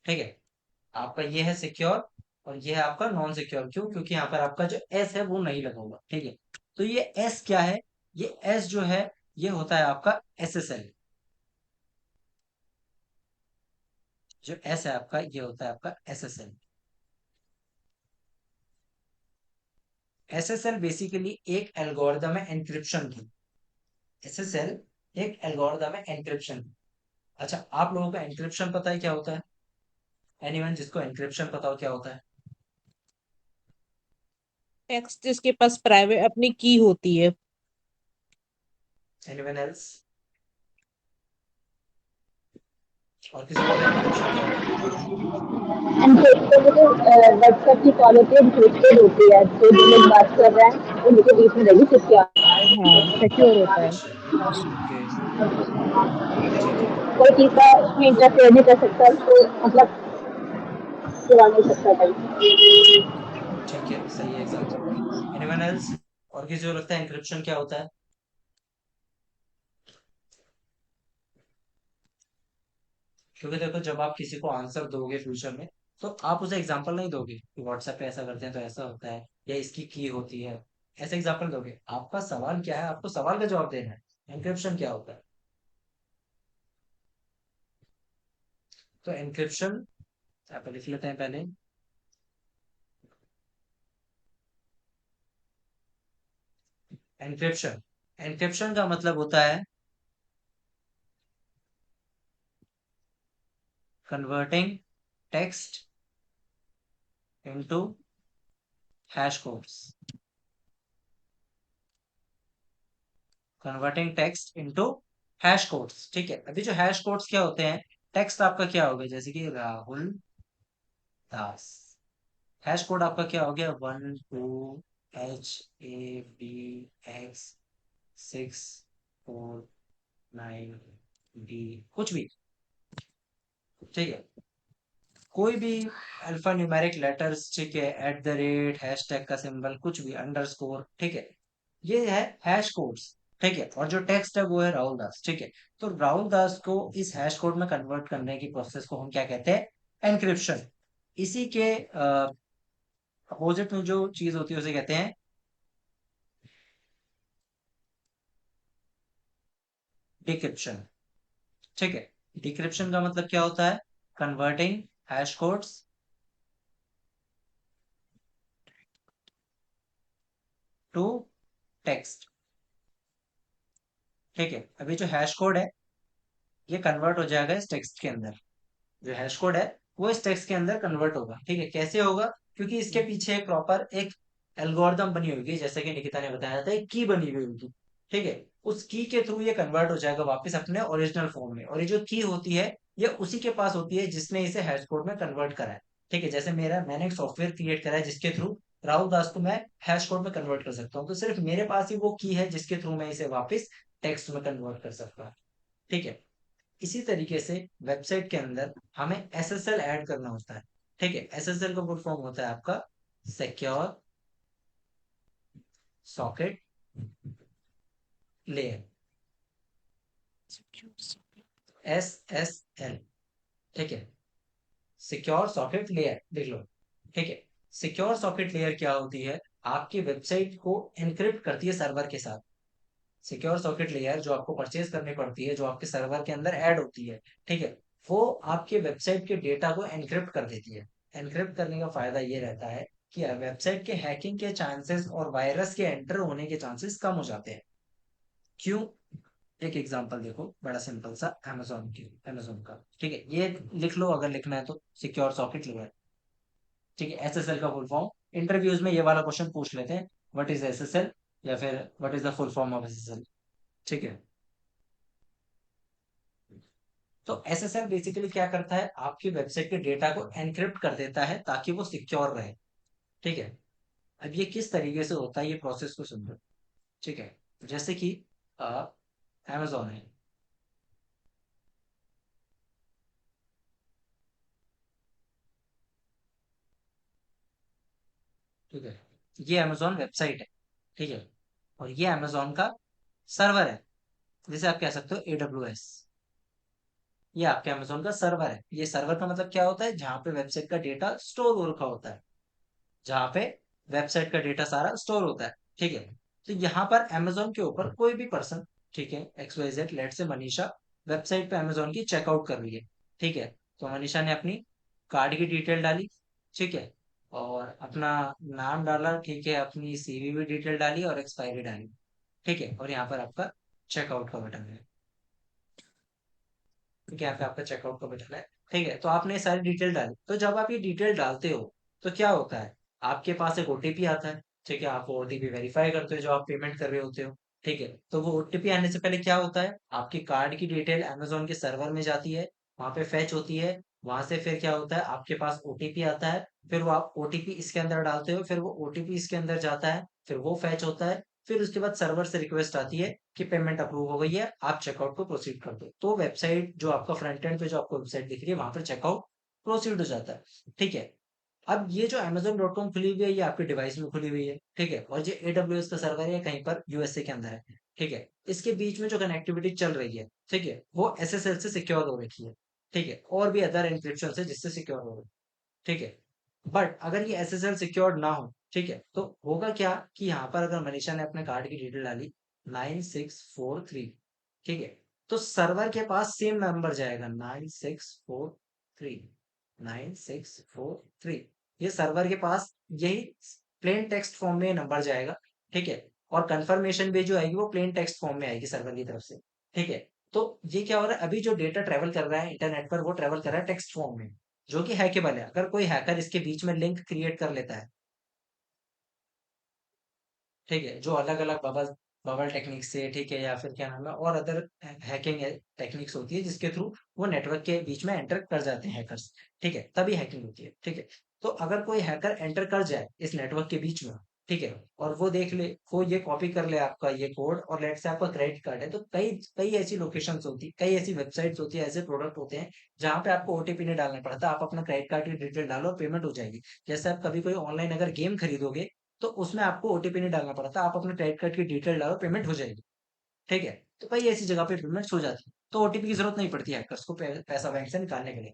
ठीक है, आपका ये है सिक्योर और ये है आपका नॉन सिक्योर। क्यों? क्योंकि यहाँ पर आपका जो एस है वो नहीं लगा हुआ, ठीक है। तो ये एस क्या है, ये एस जो है ये होता है आपका SSL। जो एस है आपका ये होता है आपका SSL। SSL बेसिकली एक एल्गोरिदम है एनक्रिप्शन की। SSL एक एल्गोरिदम है एनक्रिप्शन की। अच्छा, आप लोगों को एनक्रिप्शन पता है क्या होता है? एनीवन जिसको एनक्रिप्शन पता हो क्या होता है? टेक्स्ट जिसके पास प्राइवेट अपनी की होती है। Anyone else? और किसी को पता है एनक्रिप्शन क्या होता है? एंड तो व्हाट्सएप की क्वालिटी एनक्रिप्टेड होती है, तो जो लोग बात कर रहे हैं उनके बीच में रहेगी सिक्योर। हाँ, सिक्योर होता है। अच्छा, ओके, ठीक है, कोई तीसरा उसमें इंटरफेयर नहीं कर सकता, उसको मतलब चुरा नहीं सकता कहीं। ठीक है, सही है एग्जांपल। Anyone else? और किसी को लगता है एनक्रिप्शन क्या होता है? क्योंकि देखो, जब आप किसी को आंसर दोगे फ्यूचर में, तो आप उसे एग्जांपल नहीं दोगे कि व्हाट्सएप पे ऐसा करते हैं तो ऐसा होता है, या इसकी की होती है, ऐसे एग्जांपल दोगे। आपका सवाल क्या है, आपको सवाल का जवाब देना है, एनक्रिप्शन क्या होता है। तो एनक्रिप्शन आप लिख लेते हैं पहले। एनक्रिप्शन, एनक्रिप्शन का मतलब होता है converting text into hash codes. Converting text into hash codes, ठीक है। अभी जो हैश कोड्स क्या होते हैं, टेक्स्ट आपका क्या हो गया, जैसे कि राहुल दास। हैश कोड आपका क्या हो गया, 12HAB649D, कुछ भी, ठीक है। कोई भी अल्फा न्यूमेरिक लेटर्स, ठीक है, @ हैशटैग का सिंबल, कुछ भी, अंडरस्कोर, ठीक है, ये है हैश कोड्स। ठीक है, और जो टेक्स्ट है वो है राहुल दास, ठीक है। तो राहुल दास को इस हैश कोड में कन्वर्ट करने की प्रोसेस को हम क्या कहते हैं, एनक्रिप्शन। इसी के अपोजिट में जो चीज होती है उसे कहते हैं डिक्रिप्शन। ठीक है, डिक्रिप्शन का मतलब क्या होता है? Converting hash codes to text. ठीक है, अभी जो हैश कोड है ये कन्वर्ट हो जाएगा इस टेक्स्ट के अंदर। जो हैश कोड है वो इस टेक्स्ट के अंदर कन्वर्ट होगा। ठीक है, कैसे होगा? क्योंकि इसके पीछे एक प्रॉपर एक एल्गोरिदम बनी होगी, जैसे कि निकिता ने बताया था, एक की बनी हुई होगी। ठीक है, उस की के थ्रू ये कन्वर्ट हो जाएगा वापस अपने ओरिजिनल फॉर्म में। और ये जो की होती है ये उसी के पास होती है जिसने इसे हैश कोड में कन्वर्ट करा है। ठीक है, जैसे मैंने एक सॉफ्टवेयर क्रिएट करा है जिसके थ्रू राहुल दास को मैं हैश कोड में कन्वर्ट कर सकता हूँ, तो सिर्फ मेरे पास ही वो की है जिसके थ्रू मैं इसे वापस टेक्स्ट में कन्वर्ट कर सकता हूँ। ठीक है, इसी तरीके से वेबसाइट के अंदर हमें एसएसएल ऐड करना होता है। ठीक है, एसएसएल का फुल फॉर्म होता है आपका सिक्योर सॉकेट लेयर, एसएसएल। ठीक है, सिक्योर सॉकेट लेयर देख लो। ठीक है, सिक्योर सॉकेट लेयर क्या होती है? आपकी वेबसाइट को एनक्रिप्ट करती है सर्वर के साथ। सिक्योर सॉकेट लेयर जो आपको परचेज करनी पड़ती है, जो आपके सर्वर के अंदर ऐड होती है, ठीक है, वो आपके वेबसाइट के डेटा को एनक्रिप्ट कर देती है। एनक्रिप्ट करने का फायदा ये रहता है कि वेबसाइट के हैकिंग के चांसेस और वायरस के एंटर होने के चांसेस कम हो जाते हैं। क्यों? एक एग्जांपल देखो, बड़ा सिंपल सा, अमेजोन का। ठीक है, ये लिख लो अगर लिखना है तो, सिक्योर सॉकेट लेयर। ठीक है, एसएसएल का फुल फॉर्म, इंटरव्यूज में ये वाला क्वेश्चन पूछ लेते हैं, व्हाट इज एसएसएल, या फिर what is the full form of SSL. ठीक है, तो एसएसएल बेसिकली क्या करता है? आपकी वेबसाइट के डेटा को एनक्रिप्ट कर देता है ताकि वो सिक्योर रहे। ठीक है, अब ये किस तरीके से होता है, ये प्रोसेस को समझो। ठीक है, जैसे कि अमेजोन है। ठीक है, ये अमेजोन वेबसाइट है। ठीक है, और ये अमेजोन का सर्वर है, जैसे आप कह सकते हो AWS। ये आपके अमेजोन का सर्वर है। ये सर्वर का मतलब क्या होता है? जहां पे वेबसाइट का डेटा स्टोर हो रखा होता है, जहां पे वेबसाइट का डेटा सारा स्टोर होता है। ठीक है, तो यहाँ पर अमेजोन के ऊपर कोई भी पर्सन, ठीक है, XYZ, लेट से मनीषा वेबसाइट पे अमेजोन की चेकआउट कर रही है। ठीक है, तो मनीषा ने अपनी कार्ड की डिटेल डाली। ठीक है, और अपना नाम डाला। ठीक है, अपनी CVV डिटेल डाली और एक्सपायरी डाली। ठीक है, और यहाँ पर आपका चेकआउट का बटन है। ठीक है, यहाँ पे आपका चेकआउट का बटन है। ठीक है, तो आपने ये सारी डिटेल डाली। तो जब आप ये डिटेल डालते हो तो क्या होता है? आपके पास एक OTP आता है। ठीक है, आप वो OTP वेरीफाई करते हो जो आप पेमेंट कर रहे होते हो। ठीक है, तो वो OTP आने से पहले क्या होता है? आपकी कार्ड की डिटेल अमेजोन के सर्वर में जाती है, वहां पे फैच होती है। वहां से फिर क्या होता है? आपके पास OTP आता है, फिर वो आप OTP इसके अंदर डालते हो, फिर वो OTP इसके अंदर जाता है, फिर वो फैच होता है। फिर उसके बाद सर्वर से रिक्वेस्ट आती है कि पेमेंट अप्रूव हो गई है, आप चेकआउट को प्रोसीड कर दो। तो वेबसाइट जो आपका फ्रंट एंड पे जो आपको वेबसाइट दिख रही है, वहां पर चेकआउट प्रोसीड हो जाता है। ठीक है, अब ये जो amazon.com खुली हुई है, ये आपके डिवाइस में खुली हुई है। ठीक है, और जो AWS का सर्वर है कहीं पर USA के अंदर है। ठीक है, इसके बीच में जो कनेक्टिविटी चल रही है, ठीक है, वो SSL से सिक्योर हो रखी है। ठीक है, और भी अदर एन्क्रिप्शन से जिससे सिक्योर हो रही है। ठीक है, बट अगर ये SSL सिक्योर्ड ना हो, ठीक है, तो होगा क्या कि यहाँ पर अगर मनीषा ने अपने कार्ड की डिटेल डाली 9643, ठीक है, तो सर्वर के पास सेम नंबर जाएगा 9643 ये सर्वर के पास यही प्लेन टेक्स्ट फॉर्म में नंबर जाएगा। ठीक है, और कंफर्मेशन भी जो आएगी वो प्लेन टेक्स्ट फॉर्म में आएगी सर्वर की तरफ से। ठीक है, तो ये क्या हो रहा है? अभी जो डेटा ट्रेवल कर रहा है इंटरनेट पर, वो ट्रेवल कर रहा है टेक्स्ट फॉर्म में, जो कि हैकेबल है। अगर कोई हैकर इसके बीच में लिंक क्रिएट कर लेता है, ठीक है, जो अलग अलग बबल बबल टेक्निक से, ठीक है, या फिर क्या नाम है, और अदर हैकिंग टेक्निक्स होती है जिसके थ्रू वो नेटवर्क के बीच में एंटर कर जाते हैं हैकर्स। ठीक है, तभी हैकिंग होती है। ठीक है, तो अगर कोई हैकर एंटर कर जाए इस नेटवर्क के बीच में, ठीक है, और वो देख ले, वो ये कॉपी कर ले आपका ये कोड, और लेट से आपका क्रेडिट कार्ड है, तो कई कई ऐसी लोकेशंस होती है, कई ऐसी वेबसाइट्स होती है, ऐसे प्रोडक्ट होते हैं जहां पे आपको OTP नहीं डालना पड़ता। आप अपना क्रेडिट कार्ड की डिटेल डालो और पेमेंट हो जाएगी। जैसे आप कभी कोई ऑनलाइन अगर गेम खरीदोगे तो उसमें आपको OTP नहीं डालना पड़ता, आप अपने क्रेडिट कार्ड की डिटेल डालो, पेमेंट हो जाएगी। ठीक है, तो कई ऐसी जगह पे पेमेंट्स हो जाती है, तो OTP की जरूरत नहीं पड़ती हैकर्स को पैसा बैंक से निकालने के लिए।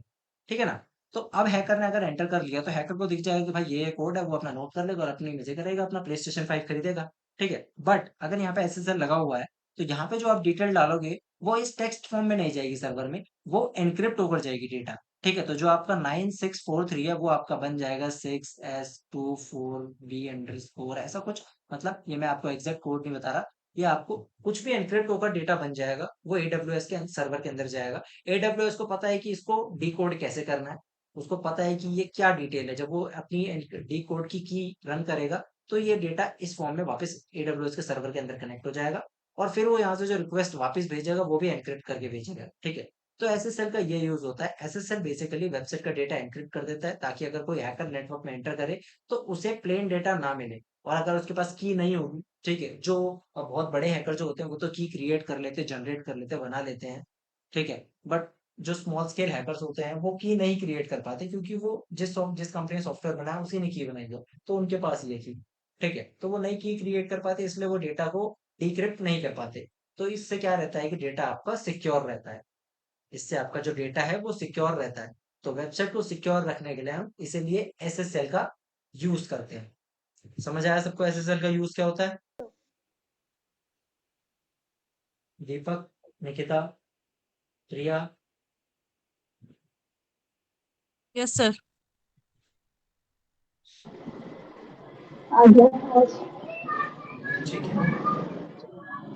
ठीक है ना? तो अब हैकर ने अगर एंटर कर लिया तो हैकर को दिख जाएगा कि भाई ये कोड है, वो अपना नोट कर लेगा और अपनी मजे करेगा, अपना PlayStation 5 खरीदेगा। ठीक है, बट अगर यहाँ पे SSL लगा हुआ है, तो यहाँ पे जो आप डिटेल डालोगे वो इस टेक्स्ट फॉर्म में नहीं जाएगी सर्वर में, वो एन्क्रिप्ट होकर जाएगी डेटा। ठीक है, तो जो आपका 9643 है वो आपका बन जाएगा 6S24B_ ऐसा कुछ, मतलब ये मैं आपको एग्जैक्ट कोड नहीं बता रहा, ये आपको कुछ भी एन्क्रिप्ट होकर डेटा बन जाएगा, वो AWS के सर्वर के अंदर जाएगा। AWS को पता है कि इसको डिकोड कैसे करना है, उसको पता है कि ये क्या डिटेल है। जब वो अपनी डिकोड की रन करेगा तो ये डेटा इस फॉर्म में वापस AWS के सर्वर के अंदर कनेक्ट हो जाएगा, और फिर वो यहाँ से जो रिक्वेस्ट वापस भेजेगा वो भी एन्क्रिप्ट करके भेजेगा। ठीक है, तो एसएसएल का ये यूज होता है। एसएसएल बेसिकली वेबसाइट का डेटा एन्क्रिप्ट कर देता है, ताकि अगर कोई हैकर नेटवर्क में एंटर करे तो उसे प्लेन डेटा ना मिले। और अगर उसके पास की नहीं होगी, ठीक है, जो बहुत बड़े हैकर जो होते हैं वो तो की क्रिएट कर लेते हैं, जनरेट कर लेते हैं, बना लेते हैं। ठीक है, बट जो स्मॉल स्केल हैकर्स होते हैं वो की नहीं क्रिएट कर पाते, क्योंकि वो जिस कंपनी ने सॉफ्टवेयर बनाया उसी ने की बनाई हो, तो उनके पास ये थी। ठीक है, तो वो नई की क्रिएट कर पाते, इसलिए वो डेटा को डिक्रिप्ट नहीं कर पाते। तो इससे क्या रहता है कि डेटा आपका सिक्योर रहता है, इससे आपका जो डेटा है वो सिक्योर रहता है। तो वेबसाइट को सिक्योर रखने के लिए हम इसीलिए एसएसएल का यूज करते हैं। समझ आया सबको एसएसएल का यूज क्या होता है? दीपक, निकिता, प्रिया? Yes sir. आगे ठीक है,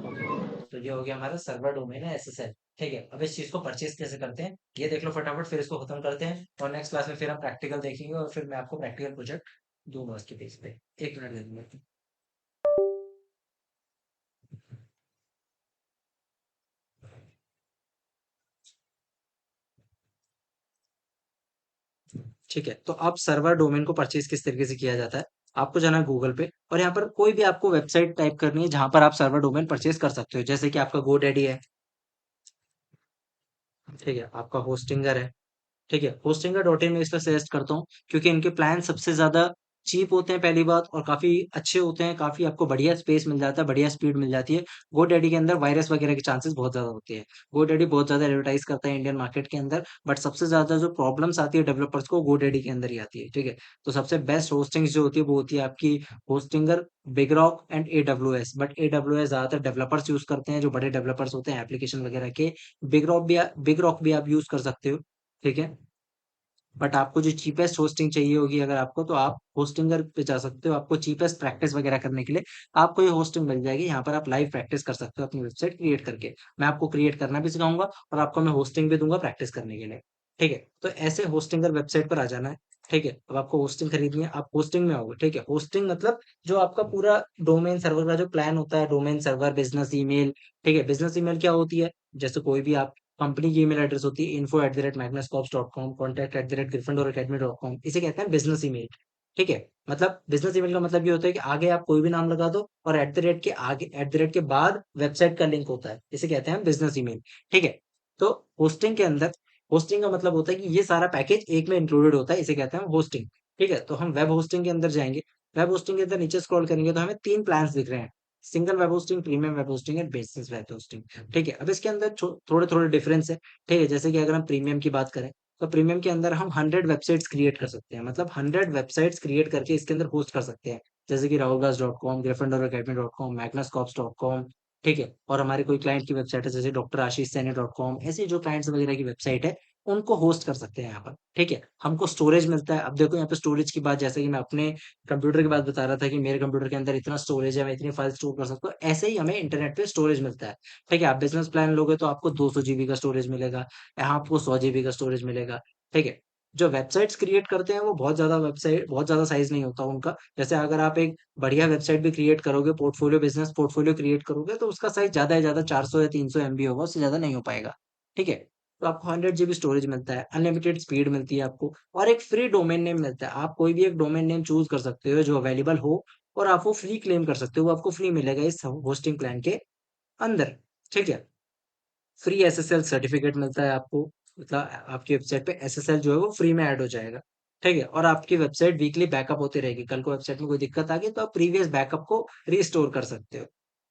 ओके। तो ये हो गया हमारा सर्वर डोमेन है एसएसएल। ठीक है, अब इस चीज को परचेज कैसे करते हैं ये देख लो फटाफट, फिर इसको खत्म करते हैं, और नेक्स्ट क्लास में फिर हम प्रैक्टिकल देखेंगे, और फिर मैं आपको प्रैक्टिकल प्रोजेक्ट दूंगा उसके बेस पे। 1 मिनट दे दूंगा। ठीक है, तो अब सर्वर डोमेन को परचेज किस तरीके से किया जाता है? आपको जाना है गूगल पे, और यहाँ पर कोई भी आपको वेबसाइट टाइप करनी है जहां पर आप सर्वर डोमेन परचेज कर सकते हो। जैसे कि आपका GoDaddy है, ठीक है, आपका होस्टिंगर है। ठीक है, होस्टिंगर.in में इसलिए सजेस्ट करता हूँ क्योंकि इनके प्लान सबसे ज्यादा चीप होते हैं पहली बात, और काफी अच्छे होते हैं, काफी आपको बढ़िया स्पेस मिल जाता है, बढ़िया स्पीड मिल जाती है। GoDaddy के अंदर वायरस वगैरह के चांसेस बहुत ज्यादा होते हैं। GoDaddy बहुत ज्यादा एडवर्टाइज करता है इंडियन मार्केट के अंदर, बट सबसे ज्यादा जो प्रॉब्लम्स आती है डेवलपर्स को GoDaddy के अंदर ही आती है। ठीक है, तो सबसे बेस्ट होस्टिंग जो होती है वो होती है आपकी Hostinger, BigRock and AWS। But AWS ज्यादातर डेवलपर्स यूज करते हैं, जो बड़े डेवलपर्स होते हैं एप्लीकेशन वगैरह के। बिगरॉक भी आप यूज कर सकते हो। ठीक है, बट आपको जो चीपेस्ट होस्टिंग चाहिए होगी अगर आपको, तो आप होस्टिंगर पे जा सकते हो। आपको चीपेस्ट प्रैक्टिस वगैरह करने के लिए आपको ये होस्टिंग मिल जाएगी। यहाँ पर आप लाइव प्रैक्टिस कर सकते हो अपनी वेबसाइट क्रिएट करके। मैं आपको क्रिएट करना भी सिखाऊंगा, और आपको मैं होस्टिंग भी दूंगा प्रैक्टिस करने के लिए। ठीक है, तो ऐसे होस्टिंगर वेबसाइट पर आ जाना है। ठीक है, अब आपको होस्टिंग खरीदनी है, आप होस्टिंग में आओगे। ठीक है, होस्टिंग मतलब जो आपका पूरा डोमेन सर्वर का जो प्लान होता है, डोमेन सर्वर, बिजनेस ईमेल। ठीक है, बिजनेस ईमेल क्या होती है? जैसे कोई भी आप कंपनी की ईमेल एड्रेस होती है, info@magnuscorps.com, contact@gryffindoracademy.com, इसे कहते हैं बिजनेस ईमेल। ठीक है, मतलब बिजनेस ईमेल का मतलब ये होता है कि आगे आप कोई भी नाम लगा दो, और एट द रेट के बाद वेबसाइट का लिंक होता है, इसे कहते हैं बिजनेस ईमेल। ठीक है, तो होस्टिंग के अंदर, होस्टिंग का मतलब होता है कि ये सारा पैकेज एक में इंक्लूडेड होता है, इसे कहते हैं होस्टिंग। ठीक है, तो हम वेब होस्टिंग के अंदर जाएंगे। वेब होस्टिंग के अंदर नीचे स्क्रॉल करेंगे तो हमें 3 प्लान्स दिख रहे हैं: single web hosting, premium web hosting and bases web hosting. ठीक है, अब इसके अंदर थोड़े थोड़े डिफरेंस है। ठीक है, जैसे कि अगर हम प्रीमियम की बात करें, तो प्रीमियम के अंदर हम 100 वेबसाइट्स क्रिएट कर सकते हैं, मतलब 100 वेबसाइट्स क्रिएट करके इसके अंदर होस्ट कर सकते हैं। जैसे कि rahuldas.com, gryffindoracademy.com, magnuscorps.com। ठीक है, और हमारे कोई क्लाइंट की वेबसाइट है जैसे drashish.com, ऐसी जो क्लाइंट्स वगैरह की वेबसाइट है उनको होस्ट कर सकते हैं यहाँ पर। ठीक है, हमको स्टोरेज मिलता है। अब देखो यहाँ पे स्टोरेज की बात, जैसे कि मैं अपने कंप्यूटर की बात बता रहा था कि मेरे कंप्यूटर के अंदर इतना स्टोरेज है, मैं इतनी फाइल स्टोर कर सकता हूँ, ऐसे ही हमें इंटरनेट पे स्टोरेज मिलता है। ठीक है, आप बिजनेस प्लान लोगे तो आपको 200 GB का स्टोरेज मिलेगा, यहाँ आपको 100 GB का स्टोरेज मिलेगा। ठीक है, जो वेबसाइट्स क्रिएट करते हैं वो बहुत ज्यादा साइज नहीं होता उनका। जैसे अगर आप एक बढ़िया वेबसाइट भी क्रिएट करोगे, बिजनेस पोर्टफोलियो क्रिएट करोगे, तो उसका साइज ज्यादा से ज्यादा 400 या 300 MB होगा, उससे ज्यादा नहीं हो पाएगा। ठीक है, तो आपको 100 GB स्टोरेज मिलता है, अनलिमिटेड स्पीड मिलती है आपको, और एक फ्री डोमेन नेम मिलता है। आप कोई भी एक डोमेन नेम चूज कर सकते हो जो अवेलेबल हो, और आप वो फ्री क्लेम कर सकते हो, वो आपको फ्री मिलेगा इस होस्टिंग प्लान के अंदर। ठीक है, फ्री SSL सर्टिफिकेट मिलता है आपको, मतलब आपकी वेबसाइट पे SSL जो है वो फ्री में ऐड हो जाएगा। ठीक है, और आपकी वेबसाइट वीकली बैकअप होती रहेगी। कल को वेबसाइट में कोई दिक्कत आ गई तो आप प्रीवियस बैकअप को रिस्टोर कर सकते हो।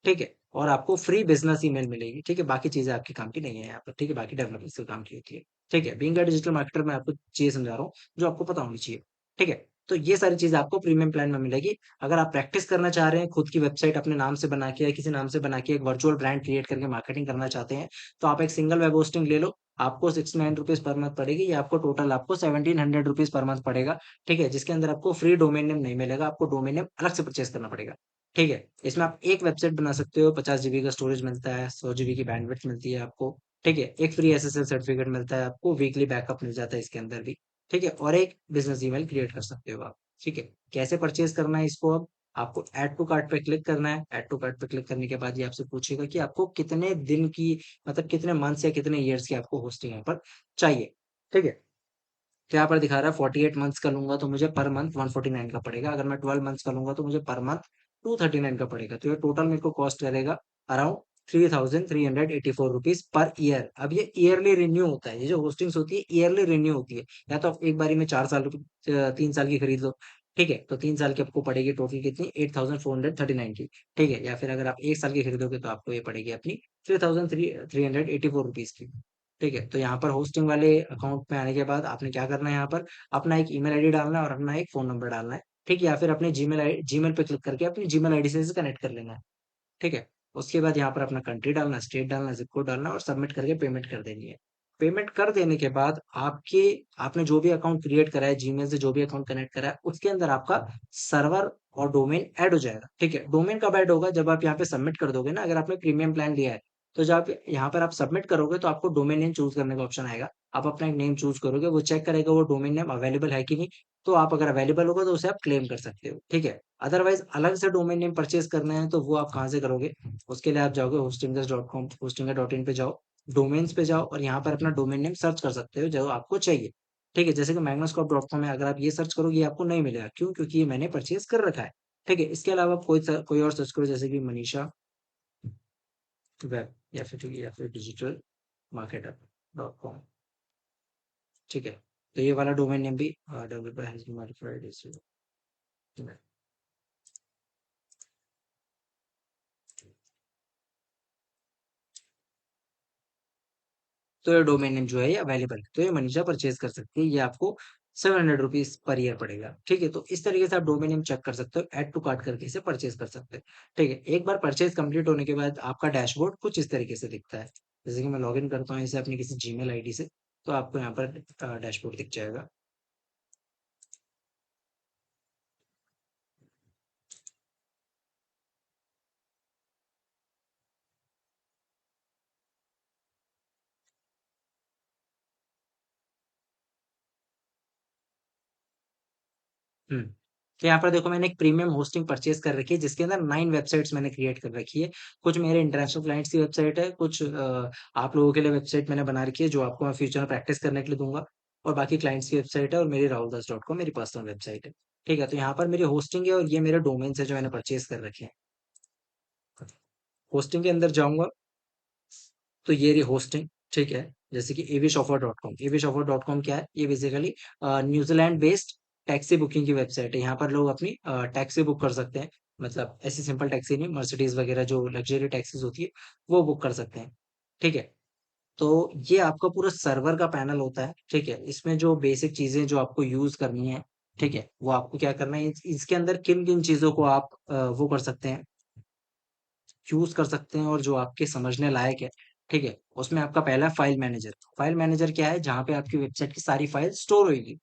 ठीक है, और आपको फ्री बिजनेस ईमेल मिलेगी। ठीक है, बाकी चीजें आपके काम की नहीं है यहाँ पर। ठीक है, बाकी डेवलपर्स के काम की होती है। ठीक है, बीइंग अ डिजिटल मार्केटर मैं आपको चीजें समझा रहा हूँ जो आपको पता होनी चाहिए। ठीक है, तो ये सारी चीज़ आपको प्रीमियम प्लान में मिलेगी। अगर आप प्रैक्टिस करना चाह रहे हैं, खुद की वेबसाइट अपने नाम से बना के या किसी नाम से बना के एक वर्चुअल ब्रांड क्रिएट करके मार्केटिंग करना चाहते हैं, तो आप एक सिंगल वेब होस्टिंग ले लो। आपको 69 रुपीज़ पर मंथ पड़ेगी। ये आपको टोटल आपको 1700 रुपीज़ पर मंथ पड़ेगा। ठीक है? जिसके अंदर आपको फ्री डोमेन नेम नहीं मिलेगा, आपको डोमेन नेम अलग से परचेज़ करना पड़ेगा। ठीक है? इसमें आप एक वेबसाइट बना सकते हो, 50 जीबी का स्टोरेज मिलता है, 100 जीबी की बैंडविड्थ मिलती है आपको। ठीक है? एक फ्री एसएसएल सर्टिफिकेट मिलता है आपको, वीकली बैकअप मिल जाता है इसके अंदर भी। ठीक है? और एक बिज़नेस ईमेल क्रिएट कर सकते हो आप। ठीक है? कैसे परचेज़ करना है इसको अब? आपको ऐड टू कार्ट पे क्लिक करना है। ऐड टू कार्ट पे क्लिक करने के बाद ये आपसे पूछेगा कि आपको कितने दिन की, मतलब कितने मंथ्स या कितने ईयर्स की आपको होस्टिंग यहाँ पर चाहिए। ठीक है? तो यहाँ पर दिखा रहा है 48 मंथ्स का लूँगा तो मुझे पर मंथ 149 का पड़ेगा। अगर मैं 12 मंथ्स का लूँगा तो मुझे पर मंथ 239 का पड़ेगा। तो ये टोटल मेरे को कॉस्ट करेगा अराउंड 3384 रुपीज़ पर ईयर। अब ये ईयरली रिन्यू होता है। ये जो होस्टिंग्स होती है ईयरली रिन्यू होती है। या तो आप एक बारी में 4 साल 3 साल की खरीद लो। ठीक है? तो 3 साल की आपको पड़ेगी टोटल कितनी, 8439 की। ठीक है? या फिर अगर आप 1 साल की खरीदोगे तो आपको ये पड़ेगी अपनी 3384 रुपीज़ की। ठीक है? तो यहाँ पर होस्टिंग वाले अकाउंट में आने के बाद आपने क्या करना है, यहाँ पर अपना एक ईमेल आईडी डालना है और अपना एक फ़ोन नंबर डालना है। ठीक है? या फिर अपने जीमेल पे क्लिक करके अपनी जीमेल आईडी से इसे कनेक्ट कर लेना है। ठीक है? उसके बाद यहाँ पर अपना कंट्री डालना है, स्टेट डालना है, ज़िप कोड डालना है और सबमिट करके पेमेंट कर देनी है। पेमेंट कर देने के बाद आपने जो भी अकाउंट क्रिएट करा है, जीमेल से जो भी अकाउंट कनेक्ट करा है, उसके अंदर आपका सर्वर और डोमेन ऐड हो जाएगा। ठीक है? डोमेन कब ऐड होगा? जब आप यहाँ पे सबमिट कर दोगे ना, अगर आपने प्रीमियम प्लान लिया है, तो जब आप यहाँ पर आप सबमिट करोगे तो आपको डोमेन नेम चूज़ करने का ऑप्शन आएगा। आप अपना एक नेम चूज़ करोगे, वो चेक करेगा वो डोमेन नेम अवेलेबल है कि नहीं। तो आप अगर अवेलेबल होगा तो उसे आप क्लेम कर सकते हो। ठीक है? अदरवाइज़ अलग से डोमेन नेम परचेज़ करना है तो वो आप कहाँ से करोगे? उसके लिए आप जाओगे hostingus.com, hostinga.in पे जाओ, डोमेन्स पे जाओ और यहाँ पर अपना डोमेन नेम सर्च कर सकते हो जो आपको चाहिए। ठीक है? जैसे कि magnascorp.com है, अगर आप ये सर्च करोगे ये आपको नहीं मिलेगा। क्यों? क्योंकि ये मैंने परचेज़ कर रखा है। ठीक है? इसके अलावा आप कोई और सर्च करो, जैसे कि मनीषा वेब या फिर डिजिटल मार्केटर .com। ठीक है? तो ये वाला डोमेन नेम भी डेवलपर हैज़ बीन मॉडिफाइड इस। तो ये डोमेन नेम जो है ये अवेलेबल है, तो ये मनीषा परचेज कर सकती है। ये आपको 700 रुपीज़ पर ईयर पड़ेगा। ठीक है? तो इस तरीके से आप डोमेन नेम चेक कर सकते हो, ऐड टू कार्ट करके इसे परचेज कर सकते हैं। ठीक है? एक बार परचेज कंप्लीट होने के बाद आपका डैशबोर्ड कुछ इस तरीके से दिखता है। जैसे कि मैं लॉगिन करता हूँ इसे अपनी किसी जीमेल आईडी से, तो आपको यहाँ पर डैशबोर्ड दिख जाएगा। हुँ। तो यहाँ पर देखो मैंने एक प्रीमियम होस्टिंग परचेज़ कर रखी है जिसके अंदर 9 वेबसाइट्स मैंने क्रिएट कर रखी है। कुछ मेरे इंटरनेशनल क्लाइंट्स की वेबसाइट है, कुछ आप लोगों के लिए वेबसाइट मैंने बना रखी है जो आपको मैं फ्यूचर में प्रैक्टिस करने के लिए दूँगा, और बाकी क्लाइंट्स की वेबसाइट है और मेरी rahuldas.com मेरी पर्सनल वेबसाइट है। ठीक है? तो यहाँ पर मेरी होस्टिंग है और ये मेरे डोमेन्स है जो मैंने परचेज़ कर रखे हैं। होस्टिंग के अंदर जाऊँगा तो ये रही होस्टिंग। ठीक है? जैसे कि avshopper.com, avshopper.com क्या है? ये basically New Zealand based taxi booking की वेबसाइट है। यहाँ पर लोग अपनी टैक्सी बुक कर सकते हैं। मतलब ऐसी सिंपल टैक्सी नहीं, मर्सिडीज़ वगैरह जो लग्ज़री टैक्सीज़ होती है, वो बुक कर सकते हैं। ठीक है? तो ये आपका पूरा सर्वर का पैनल होता है। ठीक है? इसमें जो बेसिक चीज़ें जो आपको यूज़ करनी है, ठीक है? वो आपको क्या करना है, इसके अंदर किन-किन चीज़ों को आप वो कर सकते हैं, यूज़ कर सकते हैं और जो आपके समझने लायक है। ठीक है? उसमें आपका पहला है फाइल मैनेजर। फाइल मैनेजर क्या है? जहाँ पे आपकी वेबसाइट की सारी फाइल स्टोर होएगी।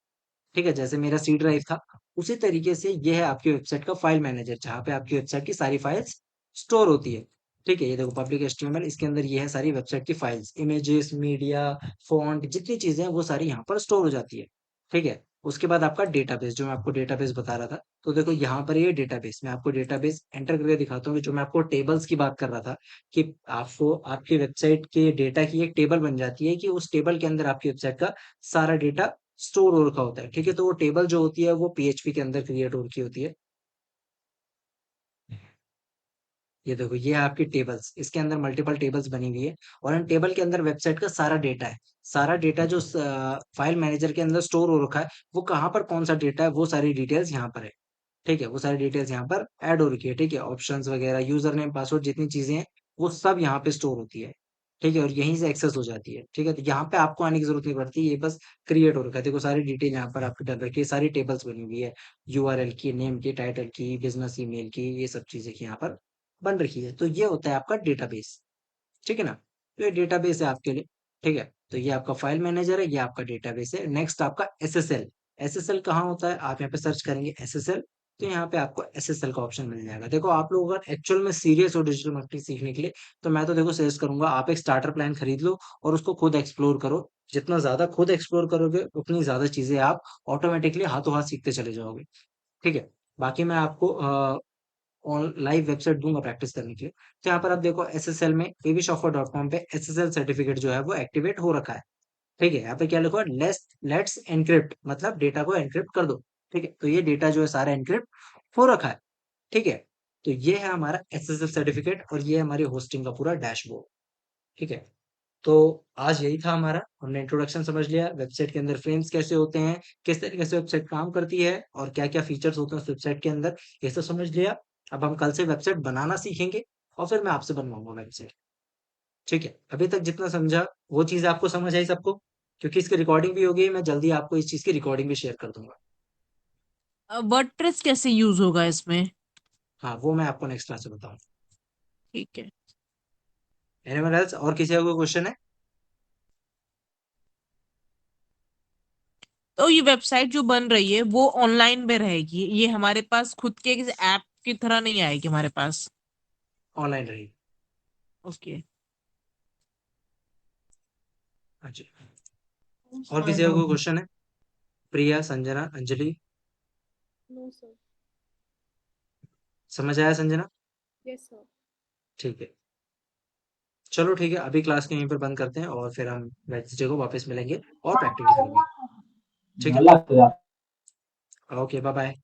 ठीक है? जैसे मेरा सी ड्राइव था, उसी तरीके से ये है आपकी वेबसाइट का फाइल मैनेजर, जहाँ पे आपकी वेबसाइट की सारी फाइल्स स्टोर होती है। ठीक है? ये देखो पब्लिक एचटीएमएल, इसके अंदर ये है सारी वेबसाइट की फाइल्स, इमेजेस, मीडिया, फ़ॉन्ट, जितनी चीज़ें हैं वो सारी यहाँ पर स्टोर हो जाती है। ठीक है? उसके बाद आपका डेटाबेस, जो मैं आपको डेटाबेस बता रहा था। तो देखो यहाँ पर ये डेटाबेस, मैं आपको डेटाबेस एंटर करके दिखाता हूँ, जो मैं आपको टेबल्स की बात कर रहा था कि आपको आपकी वेबसाइट के डेटा की एक टेबल बन जाती है कि उस टेबल के अंदर आपकी वेबसाइट का सारा डेटा स्टोर हो रखा होता है। ठीक है? तो वो टेबल जो होती है वो पीएचपी के अंदर क्रिएट हो रखी होती है। ये देखो ये है आपकी टेबल्स, इसके अंदर मल्टीपल टेबल्स बनी हुई है और इन टेबल के अंदर वेबसाइट का सारा डेटा है। सारा डेटा जो फाइल मैनेजर के अंदर स्टोर हो रखा है, वो कहाँ पर कौन सा डेटा है वो सारी डिटेल्स यहाँ पर है। ठीक है? वो सारी डिटेल्स यहाँ पर ऐड हो रखी है। ठीक है? ऑप्शंस वगैरह, यूजर नेम, पासवर्ड, जितनी चीजें हैं वो सब यहाँ पे स्टोर होती है। ठीक है, और यहीं से एक्सेस हो जाती है। ठीक है, तो यहाँ पे आपको आने की जरूरत नहीं पड़ती, ये बस क्रिएट हो रखा है। देखो सारी डिटेल यहाँ पर आपकी डल रखी है, सारी टेबल्स बनी हुई है, यूआरएल की, नेम की, टाइटल की, बिजनेस ईमेल की, ये सब चीजें की यहाँ पर बन रखी है। तो ये होता है आपका डेटाबेस। ठीक है ना, तो ये डेटाबेस है आपके लिए। ठीक है, तो ये आपका फाइल मैनेजर है, ये आपका डेटाबेस है। नेक्स्ट आपका एसएसएल। एसएसएल कहाँ होता है, आप यहाँ पे सर्च करेंगे एसएसएल, तो यहाँ पे आपको एसएसएल का ऑप्शन मिल जाएगा। देखो आप लोग अगर एक्चुअल में सीरियस हो डिजिटल मार्केटिंग सीखने के लिए, तो मैं तो देखो सजेस्ट करूंगा आप एक स्टार्टर प्लान खरीद लो और उसको खुद एक्सप्लोर करो। जितना ज्यादा खुद एक्सप्लोर करोगे उतनी ज्यादा चीजें आप ऑटोमेटिकली हाथों हाथ सीखते चले जाओगे। ठीक है, बाकी मैं आपको और लाइव वेबसाइट दूंगा प्रैक्टिस करने के लिए। तो यहाँ पर आप देखो एसएसएल में absoftware.com पे एसएसएल सर्टिफिकेट जो है वो एक्टिवेट हो रखा है। ठीक है, यहाँ पे क्या लिखा है, लेट्स एनक्रिप्ट, मतलब डेटा को एनक्रिप्ट कर दो। ठीक है, तो ये डेटा जो है सारा एनक्रिप्ट हो रखा है। ठीक है, तो ये है हमारा एसएसएल सर्टिफिकेट और ये है हमारी होस्टिंग का पूरा डैशबोर्ड। ठीक है, तो आज यही था हमारा, हमने इंट्रोडक्शन समझ लिया, वेबसाइट के अंदर फ्रेम्स कैसे होते हैं, किस तरीके से वेबसाइट काम करती है और क्या क्या फीचर्स होते हैं उस वेबसाइट के अंदर, ये सब समझ लिया। अब हम कल से वेबसाइट बनाना सीखेंगे और फिर मैं आपसे बनवाऊंगा वेबसाइट। ठीक है, अभी तक जितना समझा वो चीज आपको समझ आई सबको, क्योंकि इसकी रिकॉर्डिंग भी होगी, मैं जल्दी आपको इस चीज की रिकॉर्डिंग भी शेयर कर दूंगा। वर्डप्रेस कैसे यूज होगा इसमें? हाँ, वो मैं आपको नेक्स्ट क्लास में बताऊंगा। ठीक है। एनीवन एल्स, और किसी का कोई क्वेश्चन है? तो ये वेबसाइट जो बन रही है वो ऑनलाइन में रहेगी, ये हमारे पास खुद के किसी ऐप की तरह नहीं आएगी हमारे पास? ऑनलाइन रहेगी। ओके। अच्छा, और किसी का कोई क्वेश्चन है? प्रिया, संजना, अंजलि, नो सर। समझ आया संजना? Yes sir. ठीक है, चलो ठीक है, अभी क्लास को यहीं पर बंद करते हैं और फिर हम वेडनेसडे को वापस मिलेंगे और प्रैक्टिस करेंगे। ठीक है, ओके, बाय बाय।